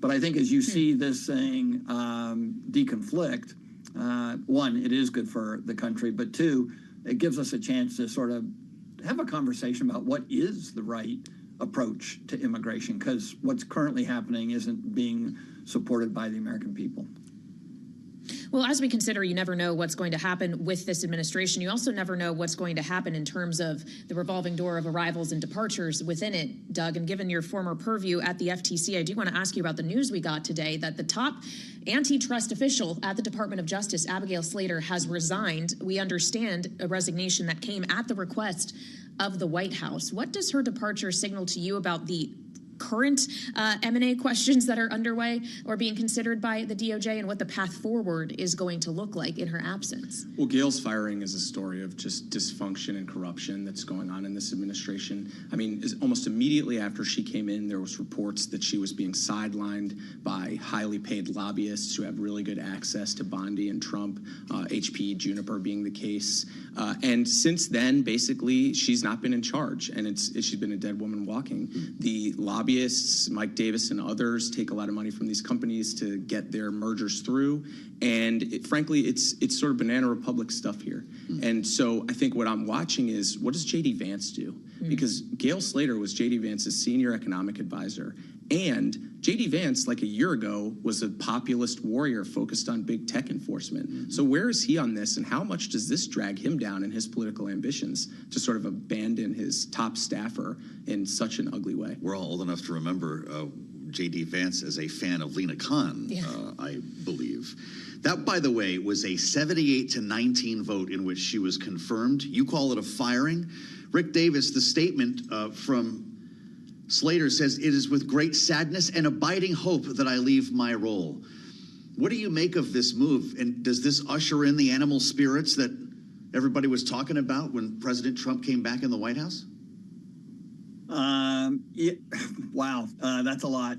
But I think as you see this thing deconflict, one, it is good for the country, but two, it gives us a chance to sort of have a conversation about what is the right approach to immigration, because what's currently happening isn't being supported by the American people. Well, as we consider, you never know what's going to happen with this administration. You also never know what's going to happen in terms of the revolving door of arrivals and departures within it, Doug. And given your former purview at the FTC, I do want to ask you about the news we got today that the top antitrust official at the Department of Justice, Abigail Slater, has resigned. We understand a resignation that came at the request of the White House. What does her departure signal to you about the current M&A questions that are underway or being considered by the DOJ, and what the path forward is going to look like in her absence? Well, Gail's firing is a story of just dysfunction and corruption that's going on in this administration. I mean, almost immediately after she came in, there was reports that she was being sidelined by highly paid lobbyists who have really good access to Bondi and Trump, HP, Juniper being the case. And since then, basically, she's not been in charge, and she's been a dead woman walking. The lobbyists lobbyists, Mike Davis and others, take a lot of money from these companies to get their mergers through. And frankly, it's sort of banana republic stuff here. And so I think what I'm watching is, what does J.D. Vance do? Because Gail Slater was J.D. Vance's senior economic advisor. And J.D. Vance, like a year ago, was a populist warrior focused on big tech enforcement. So where is he on this, and how much does this drag him down in his political ambitions to sort of abandon his top staffer in such an ugly way? We're all old enough to remember J.D. Vance as a fan of Lena Khan, I believe. That, by the way, was a 78-19 vote in which she was confirmed. You call it a firing. Rick Davis, the statement from Slater says, "It is with great sadness and abiding hope that I leave my role." What do you make of this move? And does this usher in the animal spirits that everybody was talking about when President Trump came back in the White House? Yeah, wow, that's a lot.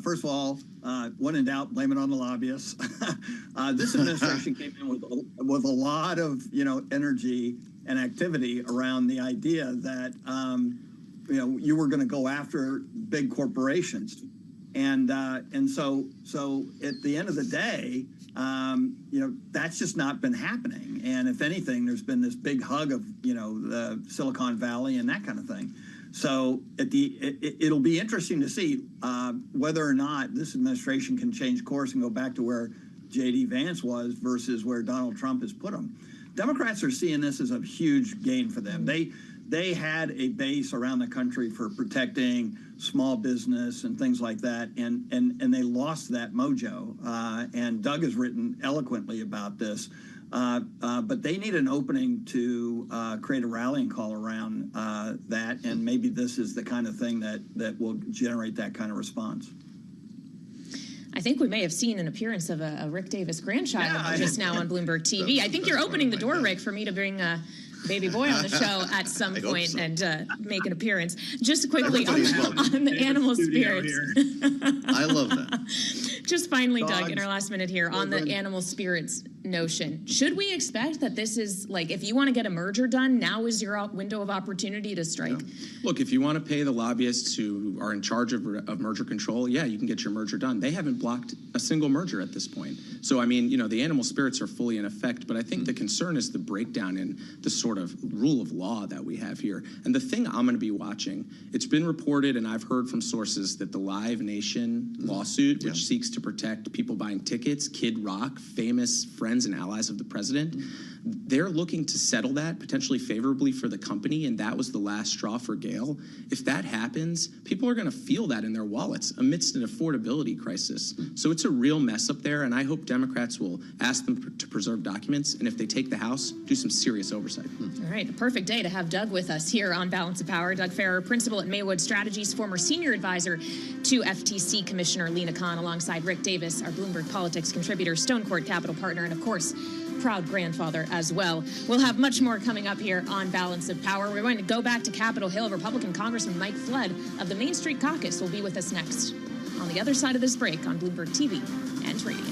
First of all, when in doubt, blame it on the lobbyists. This administration came in with a lot of energy and activity around the idea that you were going to go after big corporations, and so at the end of the day, that's just not been happening. And if anything, there's been this big hug of the Silicon Valley and that kind of thing. So it'll be interesting to see whether or not this administration can change course and go back to where J.D. Vance was versus where Donald Trump has put him. Democrats are seeing this as a huge gain for them. They had a base around the country for protecting small business and things like that, and they lost that mojo. And Doug has written eloquently about this. But they need an opening to create a rallying call around that, and maybe this is the kind of thing that will generate that kind of response. I think we may have seen an appearance of a Rick Davis grandchild just now on Bloomberg TV. I think you're opening the door, Rick, for me to bring baby boy on the show at some point and make an appearance. Just quickly on the animal spirits. I love that. Just finally, Doug, in our last minute here, on the animal spirits notion, should we expect that this is, like, if you want to get a merger done, now is your window of opportunity to strike? Look, if you want to pay the lobbyists who are in charge of merger control, yeah, you can get your merger done. They haven't blocked a single merger at this point. So, I mean, the animal spirits are fully in effect, but I think the concern is the breakdown in the sort of rule of law that we have here. And the thing I'm going to be watching, it's been reported, and I've heard from sources, that the Live Nation lawsuit, which seeks to protect people buying tickets, Kid Rock, famous friends and allies of the president, they're looking to settle that potentially favorably for the company, and that was the last straw for Gail. If that happens, people are going to feel that in their wallets amidst an affordability crisis. So it's a real mess up there, and I hope Democrats will ask them to preserve documents, and if they take the House, do some serious oversight. All right, a perfect day to have Doug with us here on Balance of Power. Doug Farrer, principal at Maywood Strategies, former senior advisor to FTC Commissioner Lena Khan, alongside Rick Davis, our Bloomberg Politics contributor, Stone Court Capital partner, and of course, proud grandfather as well. We'll have much more coming up here on Balance of Power. We're going to go back to Capitol Hill. Republican Congressman Mike Flood of the Main Street Caucus will be with us next on the other side of this break on Bloomberg TV and radio.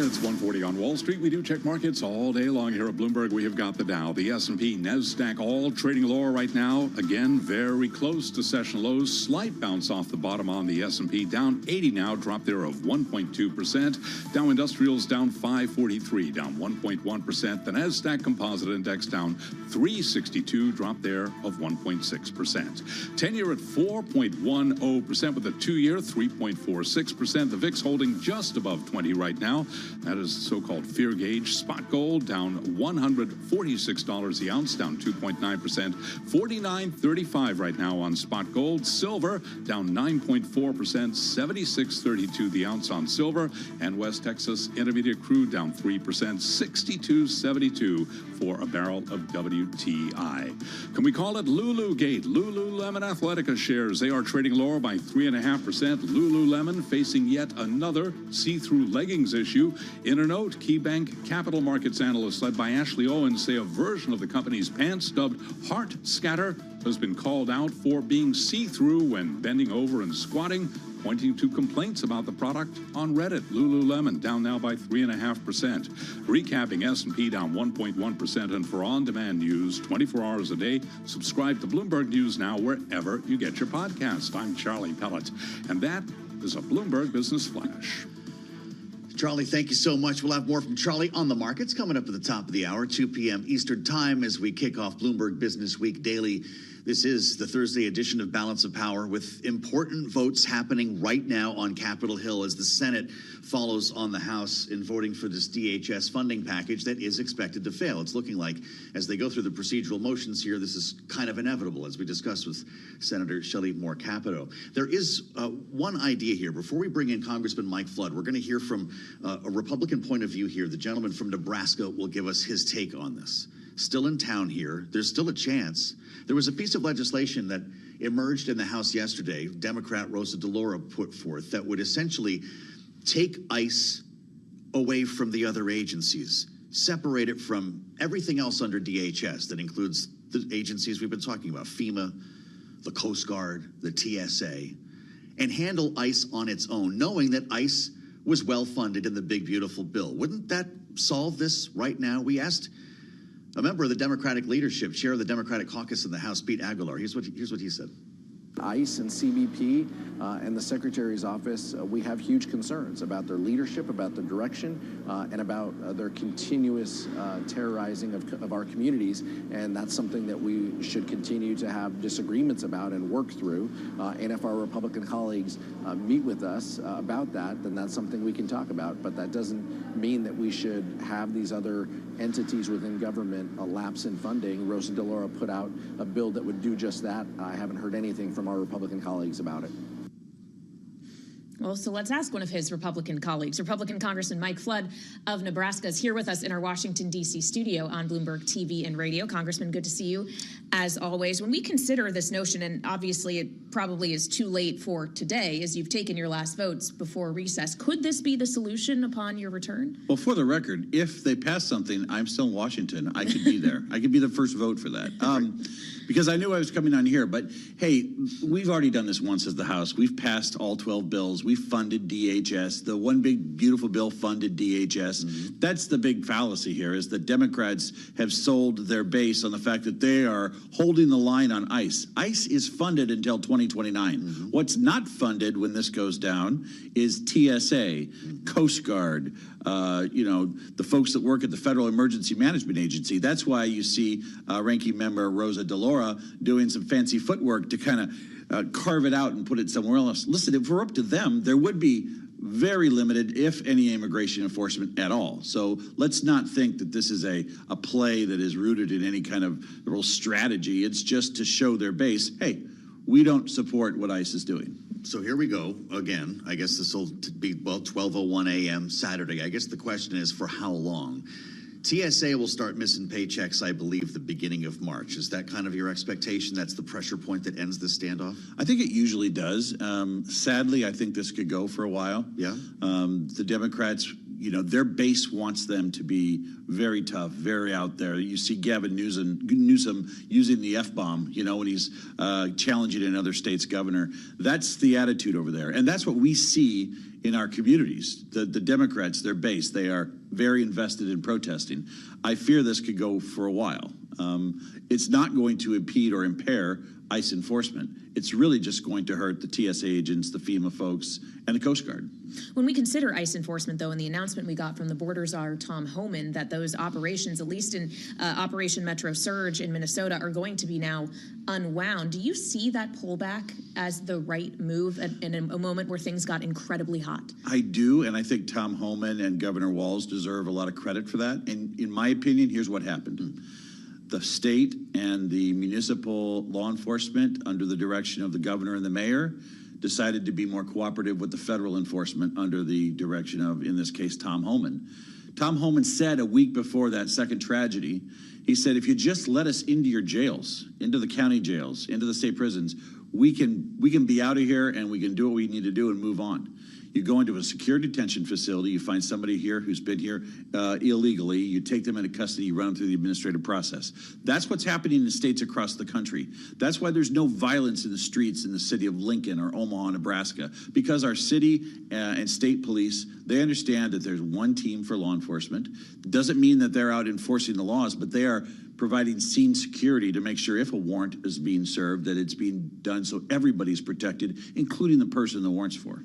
It's 1:40 on Wall Street. We do check markets all day long here at Bloomberg. We have got the Dow, the S&P, NASDAQ all trading lower right now. Again, very close to session lows. Slight bounce off the bottom on the S&P. Down 80 now, drop there of 1.2%. Dow Industrials down 543, down 1.1%. The NASDAQ Composite Index down 362, drop there of 1.6%. 10-year at 4.10% with the 2-year 3.46%. The VIX holding just above 20 right now. That is so-called fear gauge. Spot gold down $146 the ounce, down 2.9%. $49.35 right now on spot gold. Silver down 9.4%, $76.32 the ounce on silver. And West Texas Intermediate crude down 3%, $62.72 for a barrel of WTI. Can we call it Lulu Gate? Lululemon Athletica shares, they are trading lower by 3.5%. Lululemon facing yet another see-through leggings issue. In a note, KeyBank Capital Markets analysts led by Ashley Owens say a version of the company's pants dubbed Heart Scatter has been called out for being see-through when bending over and squatting, pointing to complaints about the product on Reddit. Lululemon down now by 3.5%. Recapping, S&P down 1.1%. And for on-demand news 24 hours a day, subscribe to Bloomberg News Now wherever you get your podcast. I'm Charlie Pellet, and that is a Bloomberg Business Flash. Charlie, thank you so much. We'll have more from Charlie on the markets coming up at the top of the hour, 2 p.m. Eastern Time, as we kick off Bloomberg Business Week Daily. This is the Thursday edition of Balance of Power, with important votes happening right now on Capitol Hill as the Senate follows on the House in voting for this DHS funding package that is expected to fail. It's looking like, as they go through the procedural motions here, this is kind of inevitable, as we discussed with Senator Shelley Moore Capito. There is one idea here. Before we bring in Congressman Mike Flood, we're going to hear from a Republican point of view here. The gentleman from Nebraska will give us his take on this. Still in town here. There's still a chance. There was a piece of legislation that emerged in the House yesterday, Democrat Rosa DeLauro put forth, that would essentially take ICE away from the other agencies, separate it from everything else under DHS. That includes the agencies we've been talking about, FEMA, the Coast Guard, the TSA, and handle ICE on its own, knowing that ICE was well funded in the big, beautiful bill. Wouldn't that solve this right now? We asked a member of the Democratic leadership, chair of the Democratic caucus in the House, Pete Aguilar. Here's what he said. ICE and CBP and the Secretary's office, we have huge concerns about their leadership, about their direction, and about their continuous terrorizing of our communities. And that's something that we should continue to have disagreements about and work through. And if our Republican colleagues meet with us about that, then that's something we can talk about. But that doesn't mean that we should have these other entities within government lapse in funding. Rosa DeLauro put out a bill that would do just that. I haven't heard anything from our Republican colleagues about it. Well, so let's ask one of his Republican colleagues. Republican Congressman Mike Flood of Nebraska is here with us in our Washington, D.C. studio on Bloomberg TV and radio. Congressman, good to see you, as always. When we consider this notion, and obviously it probably is too late for today, as you've taken your last votes before recess, could this be the solution upon your return? Well, for the record, if they pass something, I'm still in Washington. I could be there. I could be the first vote for that. Because I knew I was coming on here. But, hey, we've already done this once as the House. We've passed all 12 bills. We funded DHS. The one big, beautiful bill funded DHS. Mm-hmm. That's the big fallacy here, is that Democrats have sold their base on the fact that they are holding the line on ICE. ICE is funded until 2029. Mm-hmm. What's not funded when this goes down is TSA, Coast Guard, the folks that work at the Federal Emergency Management Agency. That's why you see Ranking Member Rosa DeLauro doing some fancy footwork to kind of carve it out and put it somewhere else. Listen, if we're up to them, there would be very limited, if any, immigration enforcement at all. So let's not think that this is a play that is rooted in any kind of real strategy. It's just to show their base, hey, we don't support what ICE is doing. So here we go again. I guess this will be, 12:01 a.m. Saturday. I guess the question is, for how long? TSA will start missing paychecks, I believe, the beginning of March. Is that kind of your expectation? That's the pressure point that ends the standoff? I think it usually does. Sadly, I think this could go for a while. Yeah. The Democrats their base wants them to be very tough, very out there. You see Gavin Newsom using the F-bomb, when he's challenging another state's governor. That's the attitude over there. And that's what we see in our communities. The Democrats, their base, they are very invested in protesting. I fear this could go for a while. It's not going to impede or impair ICE enforcement. It's really just going to hurt the TSA agents, the FEMA folks, and the Coast Guard. When we consider ICE enforcement, though, and the announcement we got from the border czar, Tom Homan, that those operations, at least in Operation Metro Surge in Minnesota, are going to be now unwound, do you see that pullback as the right move in a moment where things got incredibly hot? I do, and I think Tom Homan and Governor Walz deserve a lot of credit for that. And in my opinion, here's what happened. The state and the municipal law enforcement, under the direction of the governor and the mayor, decided to be more cooperative with the federal enforcement under the direction of, in this case, Tom Homan. Tom Homan said a week before that second tragedy, he said, if you just let us into your jails, into the county jails, into the state prisons, we can be out of here and we can do what we need to do and move on. You go into a secure detention facility, you find somebody here who's been here illegally, you take them into custody, you run them through the administrative process. That's what's happening in states across the country. That's why there's no violence in the streets in the city of Lincoln or Omaha, Nebraska, because our city and state police, they understand that there's one team for law enforcement. Doesn't mean that they're out enforcing the laws, but they are providing scene security to make sure if a warrant is being served, that it's being done so everybody's protected, including the person the warrant's for.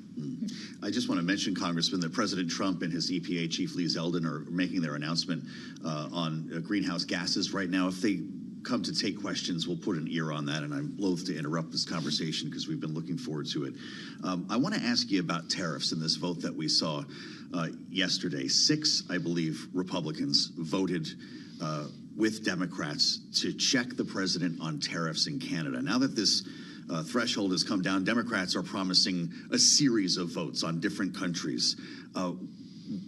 I just want to mention, Congressman, that President Trump and his EPA chief, Lee Zeldin, are making their announcement on greenhouse gases right now. If they come to take questions, we'll put an ear on that, and I'm loath to interrupt this conversation because we've been looking forward to it. I want to ask you about tariffs in this vote that we saw yesterday. 6, I believe, Republicans voted with Democrats to check the president on tariffs in Canada. Now that this threshold has come down, Democrats are promising a series of votes on different countries.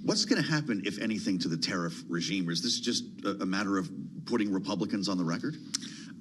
What's going to happen, if anything, to the tariff regime? Or is this just a matter of putting Republicans on the record?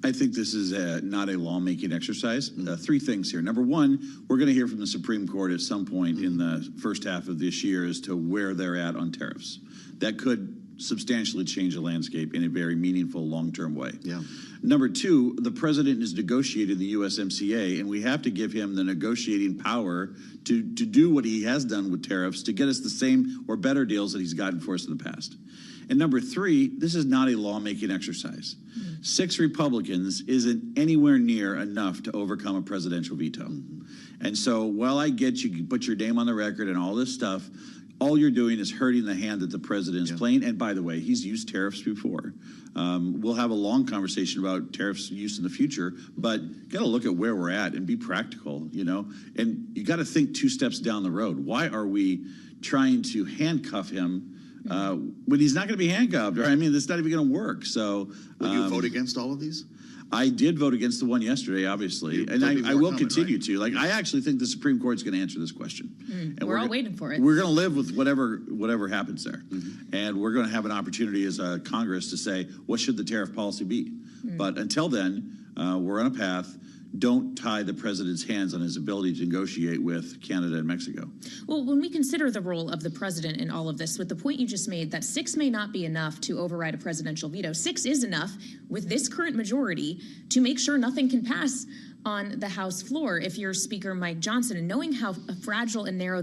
I think this is not a lawmaking exercise. 3 things here. Number one, we're going to hear from the Supreme Court at some point in the first half of this year as to where they're at on tariffs. That could substantially change the landscape in a very meaningful long-term way. Yeah. Number 2, the president is negotiating the USMCA, and we have to give him the negotiating power to do what he has done with tariffs to get us the same or better deals that he's gotten for us in the past. And number 3, this is not a lawmaking exercise. 6 Republicans isn't anywhere near enough to overcome a presidential veto. And so while I get you put your name on the record and all this stuff, all you're doing is hurting the hand that the president is playing. And by the way, he's used tariffs before. We'll have a long conversation about tariffs use in the future, but got to look at where we're at and be practical, and you got to think 2 steps down the road. Why are we trying to handcuff him when he's not going to be handcuffed? Right? I mean, it's not even going to work. So will you vote against all of these? I did vote against the one yesterday, obviously, and I will continue to. I actually think the Supreme Court is going to answer this question. And we're all waiting for it. We're going to live with whatever happens there. And we're going to have an opportunity as a Congress to say, what should the tariff policy be? But until then, we're on a path. Don't tie the president's hands on his ability to negotiate with Canada and Mexico. Well, when we consider the role of the president in all of this, with the point you just made that 6 may not be enough to override a presidential veto, 6 is enough with this current majority to make sure nothing can pass on the House floor if you're Speaker Mike Johnson. And knowing how fragile and narrow